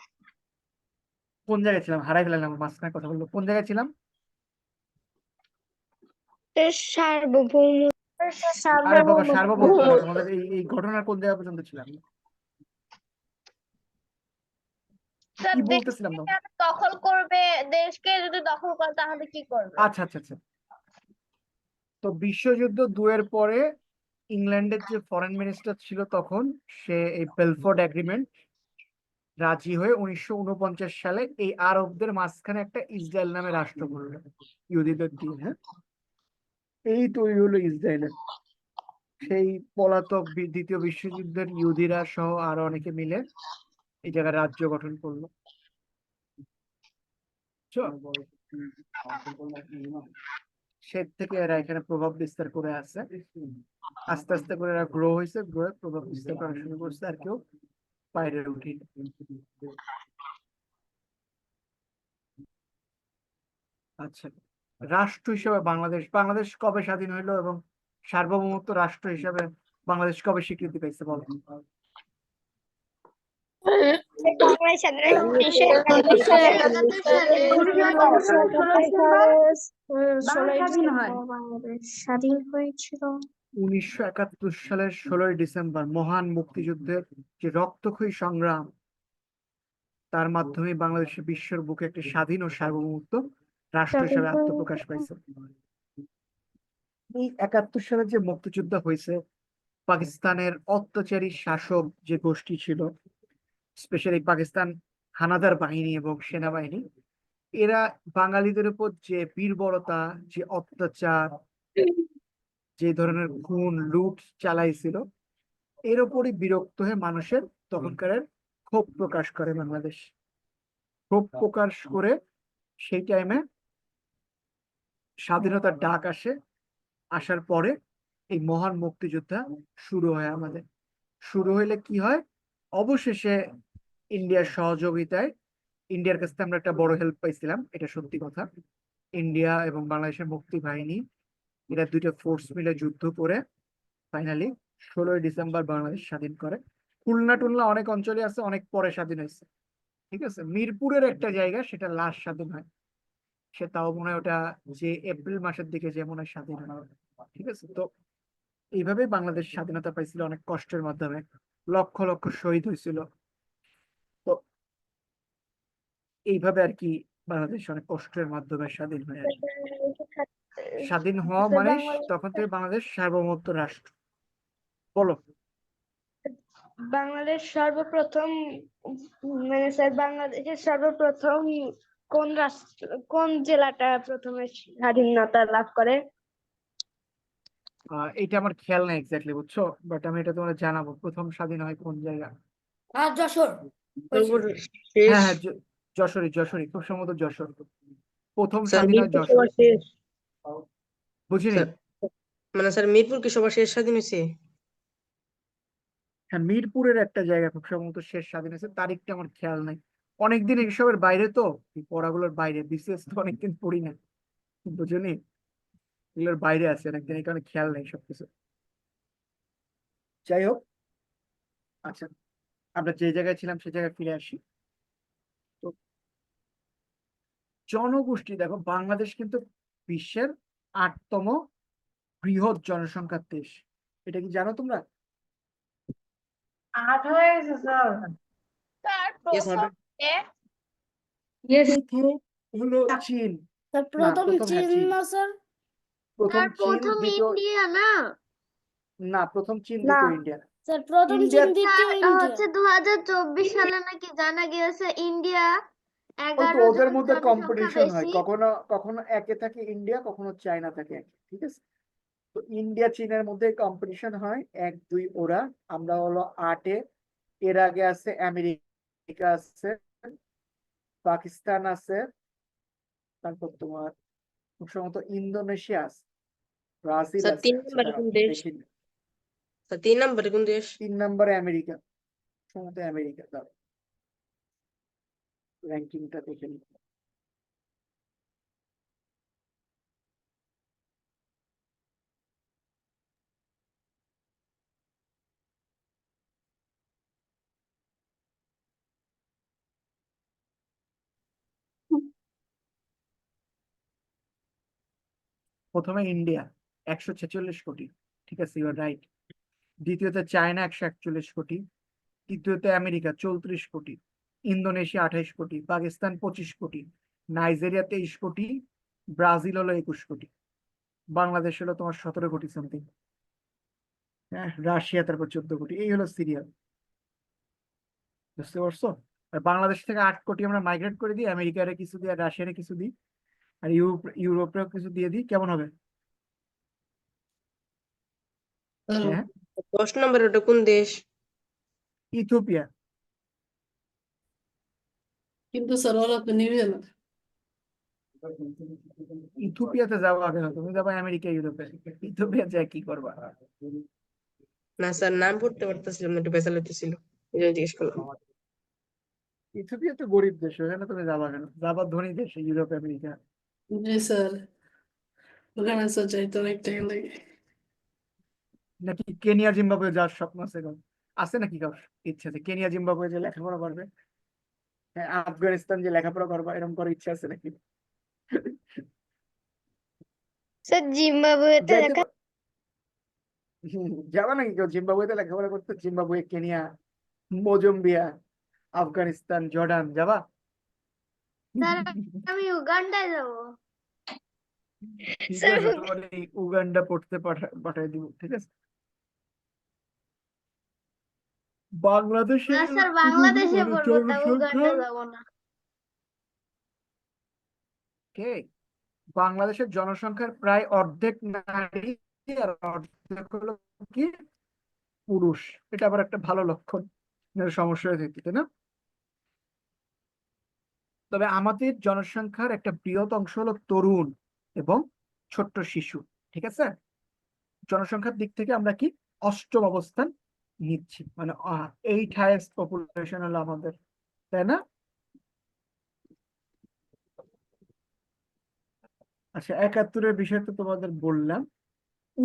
কোন জায়গায় ছিলাম, হারাই ফেলাম, মাঝখানে কথা বললো, কোন জায়গায় ছিলাম? সার্বভৌম আরে বাবা, সার্বভৌমত্ব। সার্বভৌমত্ব না, তোমাদের এই ঘটনার কোন জায়গা পর্যন্ত ছিলাম, কি বলতেছিলাম না? দখল করবে, দেশকে যদি দখল করে তাহলে কি করবে? আচ্ছা আচ্ছা আচ্ছা। তো বিশ্বযুদ্ধ 2 এর পরে ইংল্যান্ডের যে ফরেন মিনিস্টার ছিল তখন, সে এই বেলফোর্ড এগ্রিমেন্ট রাজি হয়ে 1949 সালে এই আরবদের মাঝখানে একটা ইসরায়েল নামে রাষ্ট্র করলো, ইহুদিদের দিয়ে। হ্যাঁ, এই তৈরি হলো ইসরায়েলের। সেই পলাতক দ্বিতীয় বিশ্বযুদ্ধের ইহুদিরা সহ আরো অনেকে মিলে এই জায়গায় রাজ্য গঠন করলো। সে থেকে এরা এখানে প্রভাব বিস্তার করে আছে, আস্তে আস্তে করে এরা গ্রো হয়েছে, গ্রো প্রভাব বিস্তার করা শুরু করছে, আর কেউ বাইরে উঠি। আচ্ছা, রাষ্ট্র হিসেবে বাংলাদেশ কবে স্বাধীন হইলো এবং সার্বভৌমত্ব রাষ্ট্র হিসেবে বাংলাদেশ কবে স্বীকৃতি পাইছে বলো? বাংলাদেশ স্বাধীনতা উনিশশো একাত্তর সালে বাংলাদেশ স্বাধীন হয়েছিল। 1971 সালের 16ই ডিসেম্বর মহান মুক্তিযুদ্ধের যে রক্তক্ষয়ী সংগ্রাম, তার মাধ্যমে বাংলাদেশের বিশ্বের বুকে একটি স্বাধীন ও সার্বভৌমত্ব রাষ্ট্র হিসেবে আত্মপ্রকাশ পাইছে। এই 71 সালে যে মুক্তিযুদ্ধ হয়েছে, পাকিস্তানের অত্যাচারী শাসক যে গোষ্ঠী ছিল, স্পেশালি পাকিস্তান হানাদার বাহিনী এবং সেনাবাহিনী, এরা বাঙালিদের উপর যে বীরবরতা, যে অত্যাচার, যে ধরনের খুন লুট চালাইছিল, এর উপরই বিরক্ত হয়ে মানুষের তখনকার ক্ষোভ প্রকাশ করে বাংলাদেশ। ক্ষোভ প্রকাশ করে সেই টাইমে স্বাধীনতার ডাক আসে। আসার পরে এই মহান মুক্তিযুদ্ধ শুরু হয় আমাদের। শুরু হইলে কি হয়, অবশেষে ইন্ডিয়ার সহযোগিতায়, ইন্ডিয়ার কাছ থেকে আমরা একটা বড় হেল্প পাইছিলাম, এটা সত্যি কথা। ইন্ডিয়া এবং বাংলাদেশের মুক্তি বাহিনী, এরা দুইটা ফোর্স মিলে যুদ্ধ করে ফাইনালি 16ই ডিসেম্বর বাংলাদেশ স্বাধীন করে। খুলনা টুলনা অনেক অঞ্চলে আছে, অনেক পরে স্বাধীন হয়েছে। ঠিক আছে, মিরপুরের একটা জায়গা সেটা লাস্ট স্বাধীন হয়, সে তাও মনে হয় ওটা যে এপ্রিল মাসের দিকে যে মনে হয় স্বাধীন হয়। ঠিক আছে, তো এইভাবে বাংলাদেশ স্বাধীনতা পাইছিল অনেক কষ্টের মাধ্যমে, লক্ষ লক্ষ শহীদ হয়েছিল। তো এইভাবে আর কি বাংলাদেশ অনেক কষ্টের মাধ্যমে স্বাধীন হয় আর কি। স্বাধীন হওয়া মানে তখন থেকে বাংলাদেশ সার্বভৌমত্ব রাষ্ট্র। বলো। বাংলাদেশ সর্বপ্রথম মানে স্যার বাংলাদেশের সর্বপ্রথম কোন রাষ্ট্র, কোন জেলাটা প্রথমে স্বাধীনতা লাভ করে? এটা আমার খেয়াল নেই এক্স্যাক্টলি, বুঝছো, বাট আমি এটা তোমার জানাবো প্রথম স্বাধীন হয় কোন জায়গা। আর যশোর শেষ হ্যাঁ হ্যাঁ, যশোরী, যশোরী, খুব সম্ভবত যশোর প্রথম স্যার স্বাধীন হয়। মিরপুর যশোর, সবার শেষ বুঝিনি। স্যার, মানে স্যার মিরপুর কি সবার শেষ স্বাধীন হয়েছে? হ্যাঁ, মিরপুরের একটা জায়গা খুব সম্ভবত শেষ স্বাধীন হয়েছে, তারিখটা আমার খেয়াল নাই। অনেকদিন এইসবের বাইরে তো, এই পড়াগুলোর বাইরে, বিসিএস তো অনেকদিন পড়ি না, বুঝলি, এগুলোর বাইরে আছে অনেকদিন, এই কারণে খেয়াল নেই সবকিছু। যাই হোক, আচ্ছা, আমরা যে জায়গায় ছিলাম সে জায়গায় ফিরে আসি। তো জনগোষ্ঠী দেখো, বাংলাদেশ কিন্তু বিশ্বের 8তম বৃহৎ জনসংখ্যার দেশ। এটা কি জানো তোমরা? 8 হয়ে গেছে স্যার। Yes, sir. প্রথম হলো চীন। স্যার না, প্রথম প্রথম হ্যাঁ চীন চীন। না স্যার? প্রথম আর চীন, প্রথম দ্বিতীয় ইন্ডিয়া না? না, প্রথম চীন, না। দ্বিতীয় ইন্ডিয়া। স্যার প্রথম ইন্ডিয়া, চীন দ্বিতীয় স্যার, ইন্ডিয়া। হচ্ছে 2024 সালে নাকি জানা গিয়েছে ইন্ডিয়া ওই তো 11 ওদের জন মধ্যে জনসংখ্যা কম্পিটিশন হয়, বেশি। কখনো কখনো একে থাকে ইন্ডিয়া, কখনো চায়না থাকে একে। ঠিক আছে, তো ইন্ডিয়া চীনের মধ্যে কম্পিটিশন হয়, 1 2 ওরা, আমরা হলো 8-এ। এর আগে আছে আমেরিকা আছে, পাকিস্তান আছে, তারপর তোমার খুব সম্ভবত ইন্দোনেশিয়া আছে, ব্রাজিল স্যার আছে। 3 আচ্ছা, নম্বরে দাঁড়াও, কোন দেশ? দেখি। স্যার 3 নম্বরে কোন দেশ? 3 নম্বরে আমেরিকা, সম্ভবত আমেরিকা। দাঁড়াও, র্যাঙ্কিংটা দেখে নিই। প্রথমে ইন্ডিয়া 146 কোটি, ঠিক আছে, ইউ আর রাইট। দ্বিতীয়তে চায়না 141 কোটি, তৃতীয়তে আমেরিকা 34 কোটি, ইন্দোনেশিয়া 28 কোটি, পাকিস্তান 25 কোটি, নাইজেরিয়া 23 কোটি, ব্রাজিল হলো 21 কোটি, বাংলাদেশ হলো তোমার 17 কোটি সামথিং। হ্যাঁ, রাশিয়া তারপর 14 কোটি। এই হলো সিরিয়াল, বুঝতে পারছো? আর বাংলাদেশ থেকে 8 কোটি আমরা মাইগ্রেট করে দিই, আমেরিকারে কিছু দিই, আর রাশিয়ারে কিছু দিই, আর ইউরোপেও কিছু দিয়ে দিই, কেমন হবে? হ্যাঁ, 10 নম্বরে ওটা কোন দেশ? ইথিওপিয়া। কিন্তু স্যার ওরা তো নিবে না। ইথিওপিয়াতে যাবো আগে না, তুমি যাবো আমেরিকা, ইউরোপে, ইথিওপিয়া যায় কি করবা? না স্যার, নাম পড়তে পারতেছিলাম না, একটু পেঁচা লাগতেছিল, এই জন্য জিজ্ঞেস করলাম। ইথিওপিয়া তো গরিব দেশ, ওখানে তুমি যাবা কেন? যাবা ধনী দেশে, ইউরোপ, আমেরিকা। জি স্যার, ওখানে স্যার যাইতে অনেক টাইম লাগে। নাকি কেনিয়া জিম্বাবুয়ে যাওয়ার স্বপ্ন আছে কারো? আছে নাকি কারোর ইচ্ছা আছে কেনিয়া জিম্বাবুয়ে যে লেখাপড়া করবে? হ্যাঁ, আফগানিস্তান যে লেখাপড়া করবা এরকম করার ইচ্ছা আছে নাকি? স্যার জিম্বাবুয়েতে যাইতে দেখা যাবা নাকি কেউ জিম্বাবুয়েতে লেখাপড়া করতে? জিম্বাবুয়ে, কেনিয়া, মোজাম্বিয়া, আফগানিস্তান, জর্ডান যাবা? স্যার আমি উগান্ডায় যাব। ঠিক স্যার আছে, তোমার এই উগান্ডা পড়তে পাঠাই দিব, ঠিক আছে। না বাংলাদেশের স্যার বাংলাদেশে মানে পড়বো, তা জনসংখ্যা উগান্ডা যাব না। কে? বাংলাদেশের জনসংখ্যার প্রায় অর্ধেক নারী আর অর্ধেক হলো কি পুরুষ। এটা আবার একটা ভালো লক্ষণ, সমস্যা হয়ে যেত, তাই না? তবে আমাদের জনসংখ্যার একটা বৃহৎ অংশ হলো তরুণ এবং ছোট্ট শিশু, ঠিক আছে। জনসংখ্যার দিক থেকে আমরা কি অষ্টম অবস্থান নিচ্ছি, মানে 8 হাইয়েস্ট পপুলেশন হলো আমাদের, তাই না? আচ্ছা, 71-এর বিষয় তো তোমাদের বললাম।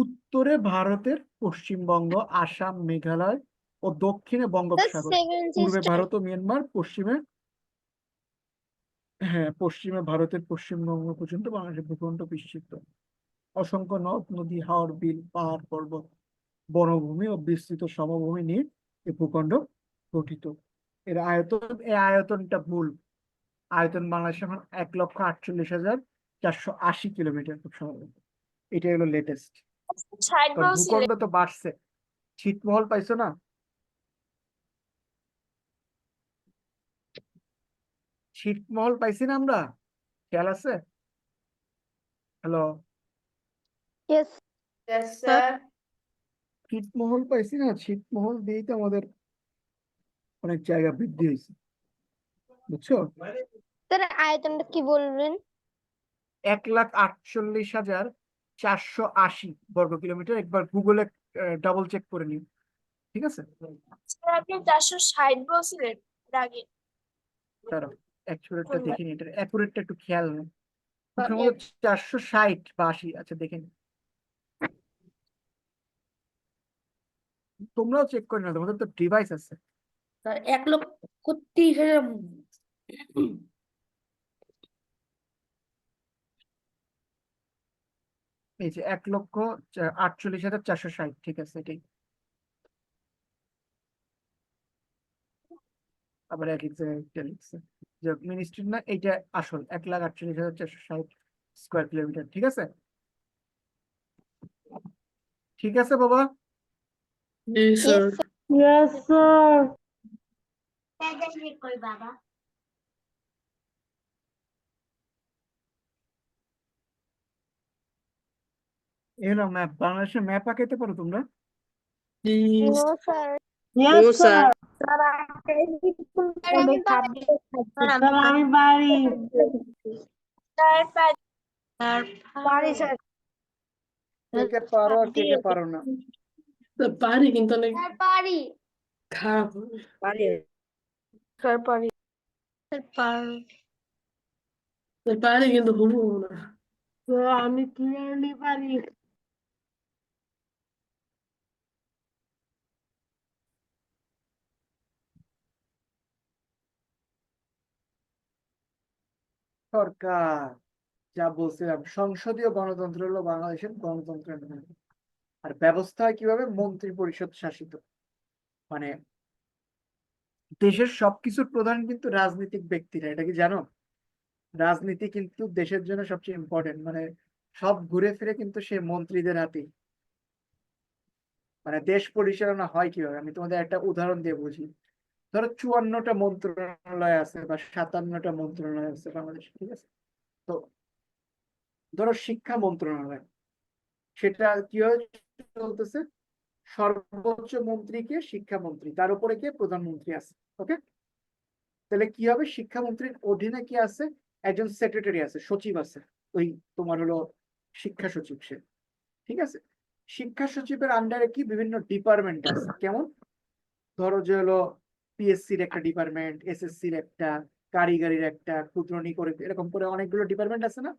উত্তরে ভারতের পশ্চিমবঙ্গ, আসাম, মেঘালয় ও দক্ষিণে বঙ্গোপসাগর, সেভেন পূর্বে সিস্টার ভারত ও মিয়ানমার, পশ্চিমে পশ্চিমে ভারতের পশ্চিমবঙ্গ পর্যন্ত বাংলাদেশের ভূখণ্ড বিস্তৃত। অসংখ্য নদ নদী, হাওর, বিল, পাহাড়, পর্বত, বনভূমি ও বিস্তৃত সমভূমি নিয়ে এই ভূখণ্ড গঠিত। এর আয়তন, এই আয়তনটা ভুল। আয়তন বাংলাদেশ এখন 1,48,480 কিলোমিটার, খুব সম্ভবত এটা হলো লেটেস্ট। ষাট কারণ ভূখণ্ড তো বাড়ছে, ছিটমহল পাইছো না? ছিটমহল পাইছি না আমরা, খেয়াল আছে? হ্যালো, ইয়েস স্যার ছিটমহল পাইছি না? ছিটমহল দিয়েই তো আমাদের অনেক জায়গা বৃদ্ধি হয়েছে, বুঝছো? স্যার আয়তনটা কি বলবেন? 1,48,480 বর্গ কিলোমিটার। একবার গুগলে ডাবল চেক করে নিন, ঠিক আছে? স্যার আপনি 460 বলছিলেন এর আগে। দাঁড়াও, অ্যাকুরেটটা দেখে নিই, এটা অ্যাকুরেটটা একটু খেয়াল নেই। খুব সম্ভবত 460 বা 80। আচ্ছা দেখে নিই, তোমরাও চেক করে নাও, তোমাদের তো ডিভাইস আছে। স্যার 1,30,000। এই যে 1,48,460, ঠিক আছে এটাই। আবার এক এক জায়গায় একটা লিখছে যে মিনিস্ট্রি না, এইটা আসল 1,48,460 স্কোয়ার কিলোমিটার, ঠিক আছে। ঠিক আছে বাবা। জি স্যার। Yes, sir. কই বাবা? এই হলো ম্যাপ, বাংলাদেশের ম্যাপ আঁকাইতে পারো তোমরা? জি no sir Yes, no sir. Sir. Sir আমি পারি Sir, আমি পারি। স্যার স্যার পারি স্যার কে কে পারো আর কে কে পারো না? স্যার পারি, কিন্তু অনেক স্যার পারি। খারাপ হবে। পারি। স্যার পারি স্যার পার স্যার পারি কিন্তু হবো না। Sir, আমি clearly পারি। সরকার, যা বলছিলাম, সংসদীয় গণতন্ত্র হলো বাংলাদেশের গণতন্ত্রের নাম। আর ব্যবস্থা হয় কিভাবে? মন্ত্রী পরিষদ শাসিত। মানে দেশের সবকিছুর প্রধান কিন্তু রাজনৈতিক ব্যক্তিরা, এটা কি জানো? রাজনীতি কিন্তু দেশের জন্য সবচেয়ে ইম্পর্টেন্ট, মানে সব ঘুরে ফিরে কিন্তু সে মন্ত্রীদের হাতেই। মানে দেশ পরিচালনা হয় কিভাবে, আমি তোমাদের একটা উদাহরণ দিয়ে বুঝি। ধরো 54টা মন্ত্রণালয় আছে বা 57টা মন্ত্রণালয় আছে বাংলাদেশে, ঠিক আছে। তো ধরো শিক্ষা মন্ত্রণালয়, সেটা কিভাবে চলতেছে? সর্বোচ্চ মন্ত্রীকে শিক্ষামন্ত্রী, তার উপরে কে? প্রধানমন্ত্রী আছে, ওকে। তাহলে কি হবে? শিক্ষামন্ত্রীর অধীনে কি আছে? একজন সেক্রেটারি আছে, সচিব আছে, ওই তোমার হলো শিক্ষা সচিব সে, ঠিক আছে। শিক্ষা সচিবের আন্ডারে কি বিভিন্ন ডিপার্টমেন্ট আছে, কেমন? ধরো যে হলো পিএসসির একটা ডিপার্টমেন্ট, এসএসসির একটা, কারিগরির একটা, ক্ষুদ্রনী করে, এরকম করে অনেকগুলো ডিপার্টমেন্ট আছে না?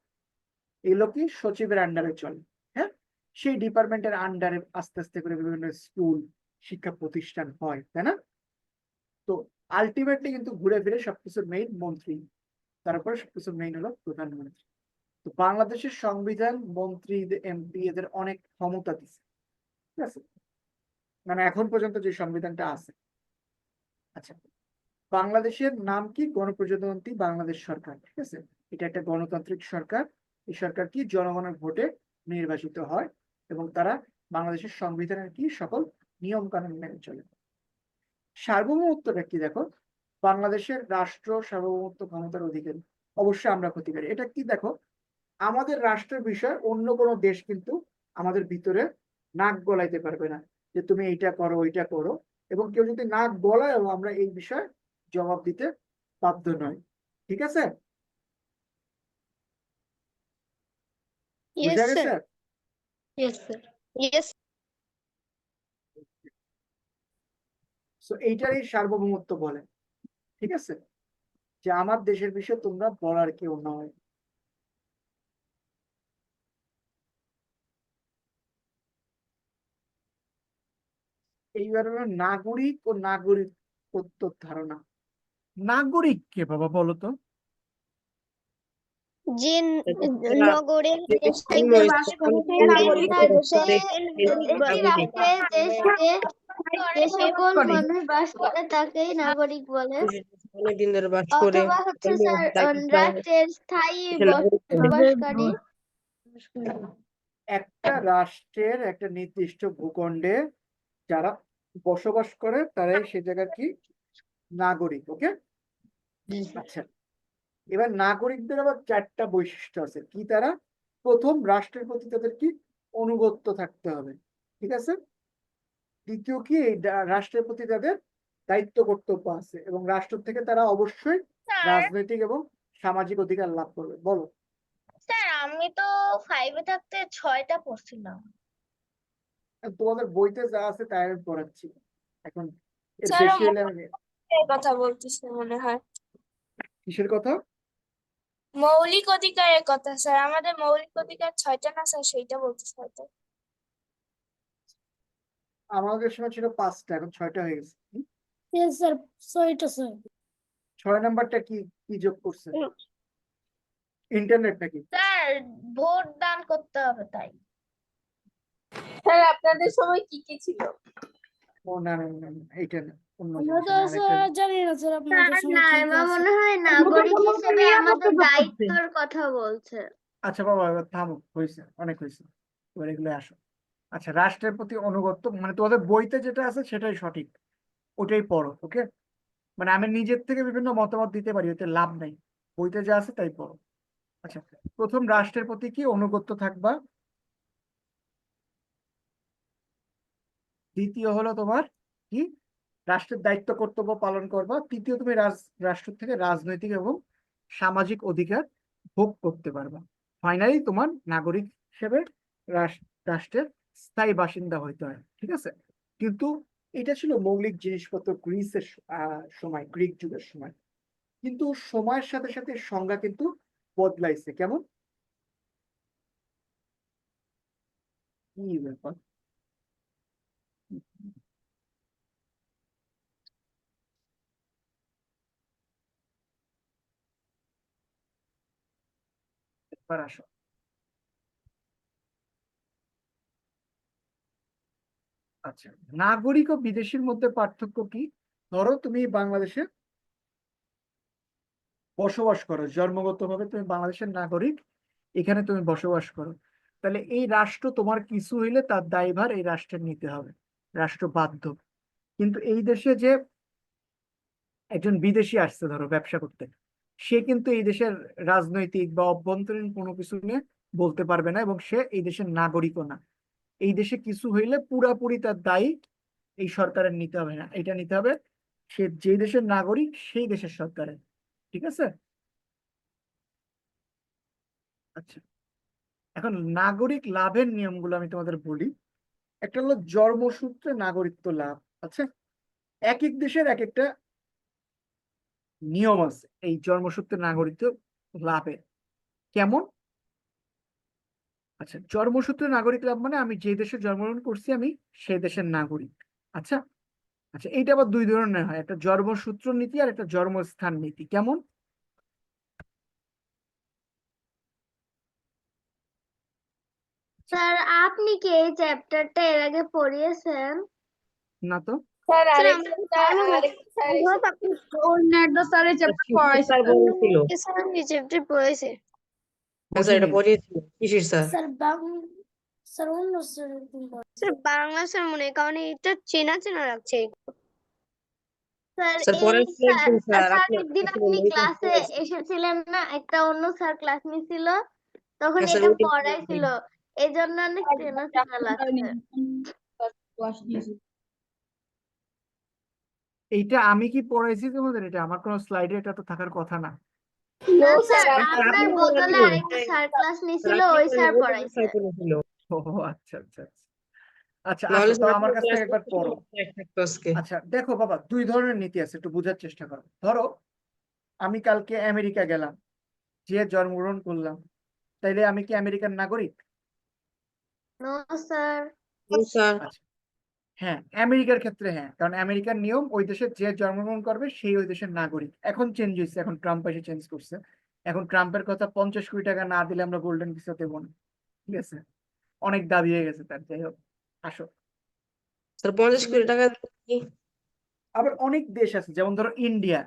এগুলো কি সচিবের আন্ডারে চলে, হ্যাঁ। সেই ডিপার্টমেন্টের আন্ডারে আস্তে আস্তে করে বিভিন্ন স্কুল, শিক্ষা প্রতিষ্ঠান হয়, তাই না? তো আলটিমেটলি কিন্তু ঘুরে ফিরে সবকিছুর মেইন মন্ত্রী, তারপরে সবকিছুর মেইন হলো প্রধানমন্ত্রী। তো বাংলাদেশের সংবিধান মন্ত্রী এমপি এদের অনেক ক্ষমতা দিচ্ছে, ঠিক আছে, মানে এখন পর্যন্ত যে সংবিধানটা আছে। আচ্ছা, বাংলাদেশের নাম কি? গণপ্রজাতন্ত্রী বাংলাদেশ সরকার, ঠিক আছে। এটা একটা গণতান্ত্রিক সরকার। এই সরকার কি জনগণের ভোটে নির্বাচিত হয় এবং তারা বাংলাদেশের সংবিধানের কি সকল নিয়ম কানুন মেনে চলে। সার্বভৌমত্বটা কি দেখো, বাংলাদেশের রাষ্ট্র সার্বভৌমত্ব ক্ষমতার অধিকারী, অবশ্যই আমরা ক্ষতিকারী। এটা কি দেখো, আমাদের রাষ্ট্রের বিষয় অন্য কোনো দেশ কিন্তু আমাদের ভিতরে নাক গলাইতে পারবে না যে তুমি এইটা করো ওইটা করো, এবং কেউ যদি নাক গলায় আমরা এই বিষয়ে জবাব দিতে বাধ্য নয়, ঠিক আছে? Yes, বুঝা sir. গেছে? Yes, sir. Yes. সো এইটারই সার্বভৌমত্ব বলে, ঠিক আছে, যে আমার দেশের বিষয়ে তোমরা বলার কেউ নয়। এইবার হলো নাগরিক ও নাগরিকত্বর ধারণা। নাগরিক কে বাবা বলো তো? যে তারা নগরের যে দেশ জন্ম থেকে হয়েছে বাস তখন করে থেকে তাকে নাগরিক একটি রাষ্ট্রে যে সকল মানুষ বাস করে তাকেই নাগরিক বলে। অনেকদিন ধরে বাস করে অথবা হচ্ছে জন্ম স্যার তাকে তারা রাষ্ট্রের স্থায়ী দেশের নাগরিক বলে। বসবাসকারী। একটা রাষ্ট্রের একটা নির্দিষ্ট ভূখণ্ডে যারা বসবাস করে তারাই সে জায়গার কি নাগরিক। ওকে, আচ্ছা, এবার নাগরিকদের আবার 4টা বৈশিষ্ট্য আছে। কি তারা? প্রথম, রাষ্ট্রের প্রতি তাদের কি অনুগত্য থাকতে হবে, ঠিক আছে। দ্বিতীয় কি, এই রাষ্ট্রের প্রতি তাদের দায়িত্ব কর্তব্য আছে এবং রাষ্ট্র থেকে তারা অবশ্যই রাজনৈতিক এবং সামাজিক অধিকার লাভ করবে। বলো। স্যার আমি তো 5-এ থাকতে 6টা পড়ছিলাম। তোমাদের বইতে যা আছে তাই আমি পড়াচ্ছি, এখন এর স্যার বেশি হলে আমি কথা বলতেছে মনে হয় কিসের কথা? মৌলিক অধিকারের কথা স্যার, আমাদের মৌলিক অধিকার 6টা না স্যার, সেইটা বলতেছে হয়তো। আমাদের সময় ছিল 5টা, এখন 6টা হয়ে গেছে। Yes, sir. ছয়টা স্যার। 6 নাম্বারটা কি কি যোগ করছে? ইন্টারনেট নাকি? স্যার ভোট দান করতে হবে তাই। স্যার আপনাদের সময় কি কি ছিল? ও না না না না, এইটা না, অন্য আমরা জিনিস, তো আমি আরেকটা স্যার জানি না স্যার আপনাদের স্যার সময় কি কি নাইমা আছে। মনে হয় নাগরিক হিসেবে আমাদের দায়িত্বের কথা বলছে। আচ্ছা বাবা, এবার থামো, হয়েছে, অনেক হয়েছে, এবার এগুলো আসো। আচ্ছা, রাষ্ট্রের প্রতি অনুগত্য মানে তোমাদের বইতে যেটা আছে সেটাই সঠিক, ওটাই পড়ো। ওকে, মানে আমি নিজের থেকে বিভিন্ন মতামত দিতে পারি, ওতে লাভ নাই, বইতে যা আছে তাই পড়ো। আচ্ছা, প্রথম, রাষ্ট্রের প্রতি কি অনুগত্য থাকবা। দ্বিতীয় হলো তোমার কি, রাষ্ট্রের দায়িত্ব কর্তব্য পালন করবা। তৃতীয়, তুমি রাষ্ট্র থেকে রাজনৈতিক এবং সামাজিক অধিকার ভোগ করতে পারবা। ফাইনালি তোমার নাগরিক হিসেবে রাষ্ট্রের স্থায়ী বাসিন্দা হইতে হয়, ঠিক আছে। কিন্তু এটা ছিল মৌলিক জিনিসপত্র গ্রিসের সময়, গ্রিক যুগের সময়। কিন্তু সময়ের সাথে সাথে সংজ্ঞা কিন্তু বদলাইছে। কেমন? কি ব্যাপার? একবার আসো। আচ্ছা, নাগরিক ও বিদেশির মধ্যে পার্থক্য কি? ধরো তুমি বাংলাদেশে বসবাস করো, জন্মগতভাবে তুমি বাংলাদেশের নাগরিক, এখানে তুমি বসবাস করো, তাহলে এই রাষ্ট্র তোমার কিছু হইলে তার দায়ভার এই রাষ্ট্রের নিতে হবে, রাষ্ট্র বাধ্য। কিন্তু এই দেশে যে একজন বিদেশি আসছে ধরো ব্যবসা করতে, সে কিন্তু এই দেশের রাজনৈতিক বা অভ্যন্তরীণ কোনো কিছু নিয়ে বলতে পারবে না এবং সে এই দেশের নাগরিকও না। এই দেশে কিছু হইলে পুরাপুরি তার দায়ী এই সরকারের নিতে হবে না, এটা নিতে হবে সে যে দেশের নাগরিক সেই দেশের সরকারের, ঠিক আছে। আচ্ছা, এখন নাগরিক লাভের নিয়মগুলো আমি তোমাদের বলি। একটা হলো জন্মসূত্রে নাগরিকত্ব লাভ। আচ্ছা, এক এক দেশের এক একটা নিয়ম আছে এই জন্মসূত্রে নাগরিকত্ব লাভের। কেমন? আচ্ছা, জন্মসূত্রে নাগরিক লাভ মানে আমি যে দেশে জন্মগ্রহণ করছি আমি সেই দেশের নাগরিক। আচ্ছা, আচ্ছা, এইটা আবার দুই ধরনের হয়, একটা জন্মসূত্র নীতি আর একটা জন্মস্থান নীতি। কেমন? স্যার আপনি কি এই চ্যাপ্টারটা এর আগে পড়িয়েছেন? না তো। স্যার স্যার আরেকটা আপনি অন্য একটা স্যারের চ্যাপ্টার পড়াইছেন। স্যার বলেছিল। স্যার আমি চ্যাপ্টার পড়েছি। হ্যাঁ স্যার, এটা বুঝিনি। পড়িয়েছিল কিসের স্যার? স্যার স্যার অন্য স্যার স্যার বাংলা স্যার মনে হয়, কারণ এটা চেনা চেনা লাগছে। স্যার স্যার এই পড়াইছিল একদিন স্যার, স্যার আপনার একদিন আসলে আপনি ওই দিন ক্লাসে পড়াইছিল। এসেছিলেন না, একটা অন্য স্যার ক্লাস নিছিল, তখন হ্যাঁ স্যার, এটা ওই দিন পড়াইছিল, এই জন্য অনেক চেনা চেনা লাগছে। এইটা আমি কি পড়াইছি তোমাদের? এটা আমার কোনো স্লাইডে এটা তো থাকার কথা না। না স্যার, স্যার আপনার আপনি বদলে পড়াইছিল। আরেকটা স্যার ক্লাস স্যার নিছিল, আপনি ওই স্যার পড়াইলে ওই দিন পড়াইছে। স্যার পড়েছিল। ও আচ্ছা আচ্ছা আচ্ছা। আচ্ছা নাহলে আসো তো স্যার আমার আপনার কাছ ক্লাস থেকে একবার পড়ো। থাকতো আজকে। আচ্ছা দেখো বাবা, দুই ধরনের নীতি আছে, একটু বোঝার চেষ্টা করো। ধরো আমি কালকে আমেরিকা গেলাম, যে জন্মগ্রহণ করলাম, তাইলে আমি কি আমেরিকার নাগরিক? No sir. স্যার আচ্ছা, হ্যাঁ আমেরিকার ক্ষেত্রে হ্যাঁ, কারণ আমেরিকার নিয়ম ওই দেশে যে জন্মগ্রহণ করবে সেই ওই দেশের নাগরিক। এখন চেঞ্জ হয়েছে, এখন ট্রাম্প এসে চেঞ্জ করছে। এখন ট্রাম্পের কথা 50 কোটি টাকা না দিলে আমরা গোল্ডেন ভিসা দেবো না, ঠিক আছে? অনেক দাবি হয়ে গেছে তার। যাই হোক, আসো। স্যার 50 কোটি টাকা কি? আবার অনেক দেশ আছে, যেমন ধরো ইন্ডিয়া।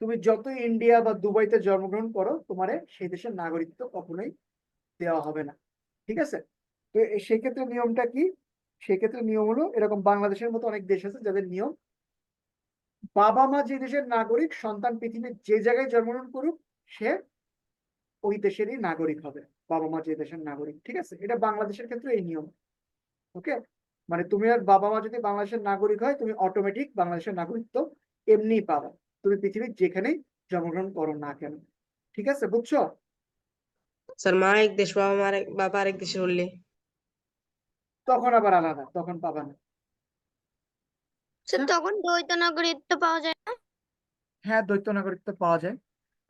তুমি যত ইন্ডিয়া বা দুবাইতে জন্মগ্রহণ করো, তোমার সেই দেশের নাগরিকত্ব কখনোই দেওয়া হবে না, ঠিক আছে? তো সেক্ষেত্রে নিয়মটা কি? সেক্ষেত্রে নিয়ম হলো এরকম, বাংলাদেশের মতো অনেক দেশ আছে যাদের নিয়ম, বাবা মা যে দেশের নাগরিক, সন্তান পৃথিবীর যে জায়গায় জন্মগ্রহণ করুক সে ওই দেশেরই নাগরিক হবে, বাবা মা যে দেশের নাগরিক, ঠিক আছে? এটা বাংলাদেশের ক্ষেত্রে এই নিয়ম। ওকে, মানে তুমি আর বাবা মা যদি বাংলাদেশের নাগরিক হয়, তুমি অটোমেটিক বাংলাদেশের নাগরিকত্ব এমনিই পাবা, তুমি পৃথিবীর যেখানেই জন্মগ্রহণ করো না কেন, ঠিক আছে? বুঝছো? স্যার মা এক দেশ, বাবা আরেক দেশের হলে? তখন আবার আলাদা, তখন পাবা না। স্যার আচ্ছা, তখন দ্বৈত নাগরিকত্ব পাওয়া যায় না? হ্যাঁ দ্বৈত নাগরিকত্ব পাওয়া যায়।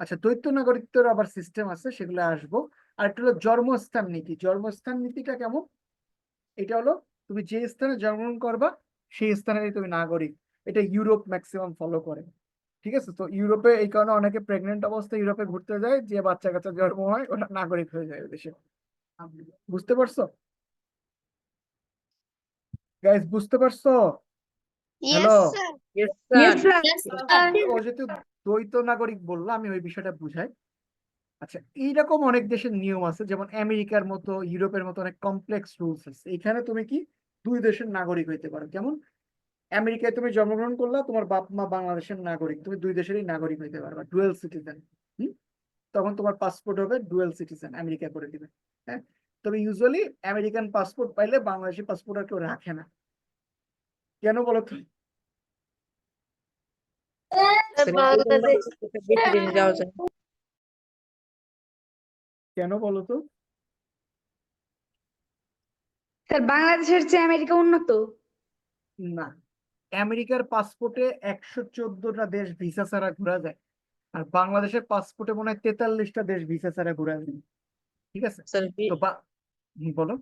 আচ্ছা, দ্বৈত নাগরিকত্বের আবার সিস্টেম আছে, সেগুলো আসবো। আর একটা হলো জন্মস্থান নীতি। জন্মস্থান নীতিটা কেমন? এটা হলো তুমি যে স্থানে জন্মগ্রহণ করবা সেই স্থানেরই তুমি নাগরিক। এটা ইউরোপ ম্যাক্সিমাম ফলো করে, ঠিক আছে? তো ইউরোপে এই কারণে অনেকে প্রেগনেন্ট অবস্থায় ইউরোপে ঘুরতে যায়, যে বাচ্চা কাচ্চা জন্ম হয় ওটা নাগরিক হয়ে যায় ওই দেশে। বুঝতে পারছো গাইস? বুঝতে পারছো? Hello. Yes sir. Yes yes sir. Sir. ও যেহেতু দ্বৈত নাগরিক বললো, আমি ওই বিষয়টা বুঝাই। আচ্ছা, এইরকম অনেক দেশের নিয়ম আছে, যেমন আমেরিকার মতো ইউরোপের মতো অনেক কমপ্লেক্স রুলস আছে। এখানে তুমি কি দুই দেশের নাগরিক হইতে পারো। কেমন? আমেরিকায় তুমি জন্মগ্রহণ করলা, তোমার বাপ মা বাংলাদেশের নাগরিক, তুমি দুই দেশেরই নাগরিক হইতে পারবা, ডুয়েল সিটিজেন। তখন তোমার পাসপোর্ট হবে ডুয়েল সিটিজেন, আমেরিকা করে দিবে। হ্যাঁ, তবে ইউজুয়ালি আমেরিকান পাসপোর্ট পাইলে বাংলাদেশি পাসপোর্ট আর কেউ রাখে না। কেন বলো তো? স্যার বাংলাদেশ। বেশি দেশে যাওয়া যায়। কেন বলো তো? স্যার বাংলাদেশের চেয়ে আমেরিকা উন্নত। না, আমেরিকার পাসপোর্টে 114টা দেশ ভিসা ছাড়া ঘোরা যায়, আর বাংলাদেশের পাসপোর্টে মনে হয় 43টা দেশ ভিসা ছাড়া ঘোরা যায়, ঠিক আছে? স্যার তো বলো।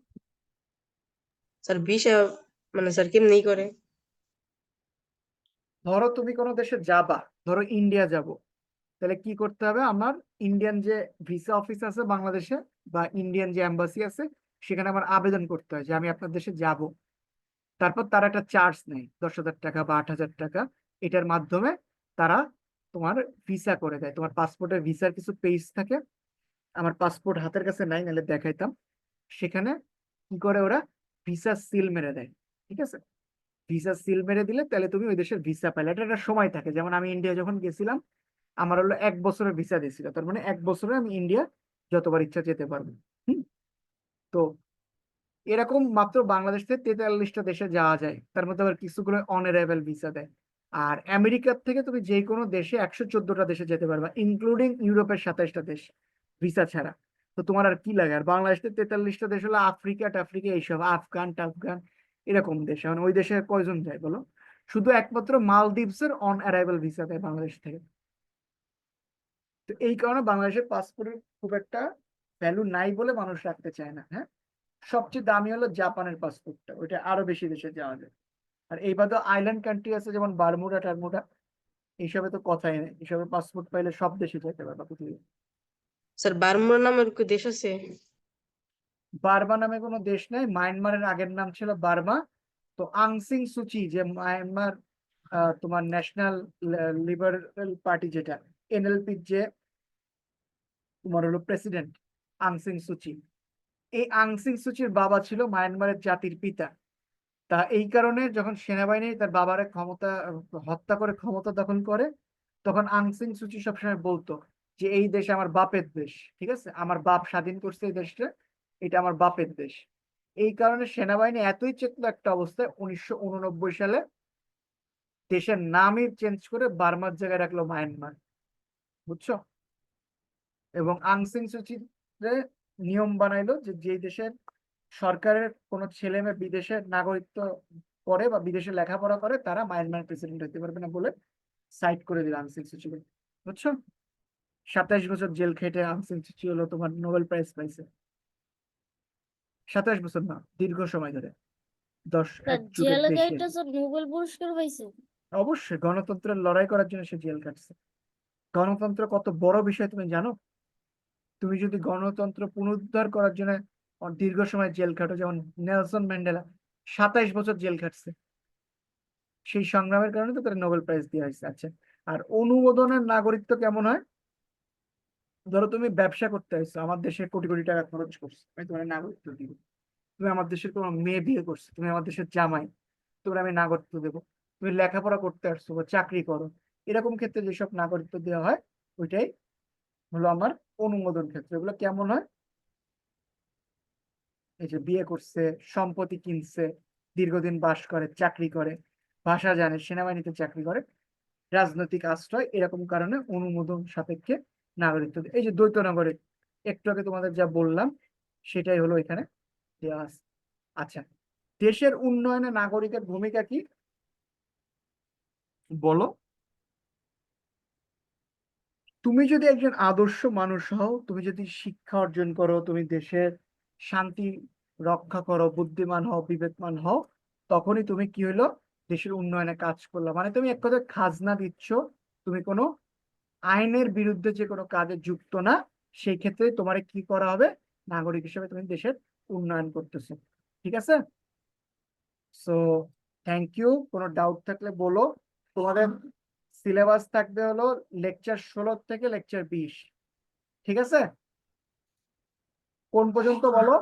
স্যার ভিসা মানে স্যার কেমনি করে? ধরো তুমি কোনো দেশে যাবা, ধরো ইন্ডিয়া যাব, তাহলে কি করতে হবে? আমার ইন্ডিয়ান যে ভিসা অফিস আছে বাংলাদেশে, বা ইন্ডিয়ান যে এম্বাসি আছে, সেখানে আমার আবেদন করতে হয় যে আমি আপনার দেশে যাব। তারপর তারা একটা চার্জ নেয়, 10,000 টাকা বা 8,000 টাকা। এটার মাধ্যমে তারা তোমার ভিসা করে দেয়। তোমার পাসপোর্টের ভিসার কিছু পেজ থাকে, আমার পাসপোর্ট হাতের কাছে নাই, নাহলে দেখাইতাম। সেখানে কি করে ওরা ভিসা সিল মেরে দেয়, ঠিক আছে? ভিসা সিল মেরে দিলে তাহলে তুমি ওই দেশের ভিসা পাইলে। এটা একটা সময় থাকে, যেমন আমি ইন্ডিয়া যখন গেছিলাম, আমার হলো 1 বছরের ভিসা দিয়েছিল, তার মানে 1 বছরে আমি ইন্ডিয়া যতবার ইচ্ছা যেতে পারবো। হুম। তো এরকম মাত্র বাংলাদেশ থেকে 43টা দেশে যাওয়া যায়, তার মধ্যে আবার কিছুগুলো অনারাইভাল ভিসা দেয়। আর আমেরিকার থেকে তুমি যে কোনো দেশে 114টা দেশে যেতে পারবা, ইনক্লুডিং ইউরোপের 27টা দেশ ভিসা ছাড়া। তো তোমার আর কি লাগে? আর বাংলাদেশ থেকে 43টা দেশ হলো আফ্রিকা টাফ্রিকা এইসব, আফগান টাফগান এরকম দেশ। মানে ওই দেশে কয়জন যায় বলো? শুধু একমাত্র মালদ্বীপসের অন অ্যারাইভাল ভিসা দেয় বাংলাদেশ থেকে। তো এই কারণে বাংলাদেশের পাসপোর্টের খুব একটা ভ্যালু নাই বলে মানুষ রাখতে চায় না। হ্যাঁ, সবচেয়ে দামি হলো জাপানের পাসপোর্টটা, ওইটা আরো বেশি দেশে যাওয়া যায়। আর এই বাদে আইল্যান্ড কান্ট্রি আছে যেমন বারমুডা টারমুডা, এইসবে তো কথাই নেই, এইসবে পাসপোর্ট পাইলে সব দেশে যেতে পারবা পৃথিবীর। স্যার বার্মা নামের কি দেশ আছে? বার্মা নামে কোনো দেশ নেই, মায়ানমারের আগের নাম ছিল বার্মা। তো আংসিং সুচি যে মায়ানমার তোমার ন্যাশনাল লিবারেল পার্টি যেটা এনএলপি যে তোমার হলো প্রেসিডেন্ট আংসিং সুচি, এই আংসিং সুচির বাবা ছিল মায়ানমারের জাতির পিতা। তা এই কারণে যখন সেনাবাহিনী তার বাবারে ক্ষমতা হত্যা করে ক্ষমতা দখল করে, তখন আংসিং সুচি সবসময় বলতো যে এই দেশ আমার বাপের দেশ, ঠিক আছে, আমার বাপ স্বাধীন করছে এই দেশটা, এটা আমার বাপের দেশ। এই কারণে সেনাবাহিনী এতই চেতনা একটা অবস্থায় 1989 সালে দেশের নামই চেঞ্জ করে বার্মার জায়গায় রাখলো মায়ানমার, বুঝছো? এবং আংসিং সুচি নিয়ম বানাইলো যে যেই দেশের সরকারের কোনো ছেলে মেয়ে বিদেশে নাগরিকত্ব করে বা বিদেশে লেখাপড়া করে তারা মায়ানমার প্রেসিডেন্ট হতে পারবে না বলে সাইড করে দিল আংসিং সুচি, বুঝছো? 27 বছর জেল খেটে আংসিং সুচি হলো তোমার নোবেল প্রাইজ পাইছে। 27 বছর না, দীর্ঘ সময় ধরে, স্যার এক যুগের জেলে বেশি। গাইটা স্যার নোবেল পুরস্কার পাইছে। অবশ্যই গণতন্ত্রের লড়াই করার জন্য সে জেল কাটছে। গণতন্ত্র কত বড় বিষয় তুমি জানো? তুমি যদি গণতন্ত্র পুনরুদ্ধার করার জন্য দীর্ঘ সময় জেল কাটো, যেমন নেলসন ম্যান্ডেলা 27 বছর জেল কাটছে, সেই সংগ্রামের কারণে তো তার নোবেল প্রাইজ দেওয়া হয়েছে। আচ্ছা, আর অনুমোদনের নাগরিকত্ব কেমন হয়? ধরো তুমি ব্যবসা করতে আসছো, আমার দেশে কোটি কোটি টাকা খরচ করছো, আমি তোমার নাগরিকত্ব দিব। তুমি আমার দেশের কোনো মেয়ে বিয়ে করছো, তুমি আমার দেশের জামাই, তোমার আমি নাগরিকত্ব দেবো। তুমি লেখাপড়া করতে আসছো বা চাকরি করো, এরকম ক্ষেত্রে যেসব নাগরিকত্ব দেওয়া হয় ওইটাই হলো আমার অনুমোদন ক্ষেত্র। এগুলো কেমন হয়? এই যে বিয়ে করছে, সম্পত্তি কিনছে, দীর্ঘদিন বাস করে, চাকরি করে, ভাষা জানে, সেনাবাহিনীতে চাকরি করে, রাজনৈতিক আশ্রয়, এরকম কারণে অনুমোদন সাপেক্ষে নাগরিকত্ব দেয়। এই যে দ্বৈত নাগরিক একটু আগে তোমাদের যা বললাম সেটাই হলো এখানে দেওয়া আছে। আচ্ছা, দেশের উন্নয়নে নাগরিকের ভূমিকা কি বলো? তুমি যদি একজন আদর্শ মানুষ হও, তুমি যদি শিক্ষা অর্জন করো, তুমি দেশের শান্তি রক্ষা করো, বুদ্ধিমান হও, বিবেকমান হও, তখনই তুমি কি হলো দেশের উন্নয়নে কাজ করলো। মানে তুমি এক কথায় খাজনা দিচ্ছ, তুমি কোনো আইনের বিরুদ্ধে যে কোনো কাজে যুক্ত না, সেই ক্ষেত্রে তোমার কি করা হবে? নাগরিক হিসেবে তুমি দেশের উন্নয়ন করতেছো, ঠিক আছে? So thank you. কোনো ডাউট থাকলে বলো। তোমাদের সিলেবাস থাকবে হলো লেকচার 16 থেকে লেকচার 20, ঠিক আছে? কোন পর্যন্ত বলো?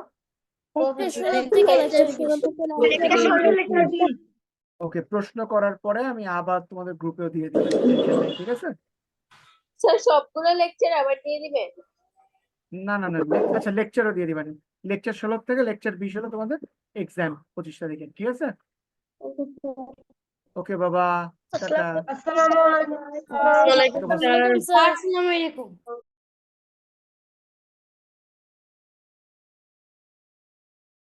ওকে, প্রশ্ন করার পরে আমি আবার তোমাদের গ্রুপেও দিয়ে দেবো, টেনশন নেই, ঠিক আছে? স্যার সবগুলো লেকচার আবার দিয়ে দিবেন? না না না, আচ্ছা লেকচারও দিয়ে দিবেন। লেকচার 16 থেকে লেকচার 20 হলো তোমাদের এক্সাম 25 তারিখে, ঠিক আছে? ওকে বাবা, টাটা। আসসালামু আলাইকুম। আসসালামু আলাইকুম স্যার।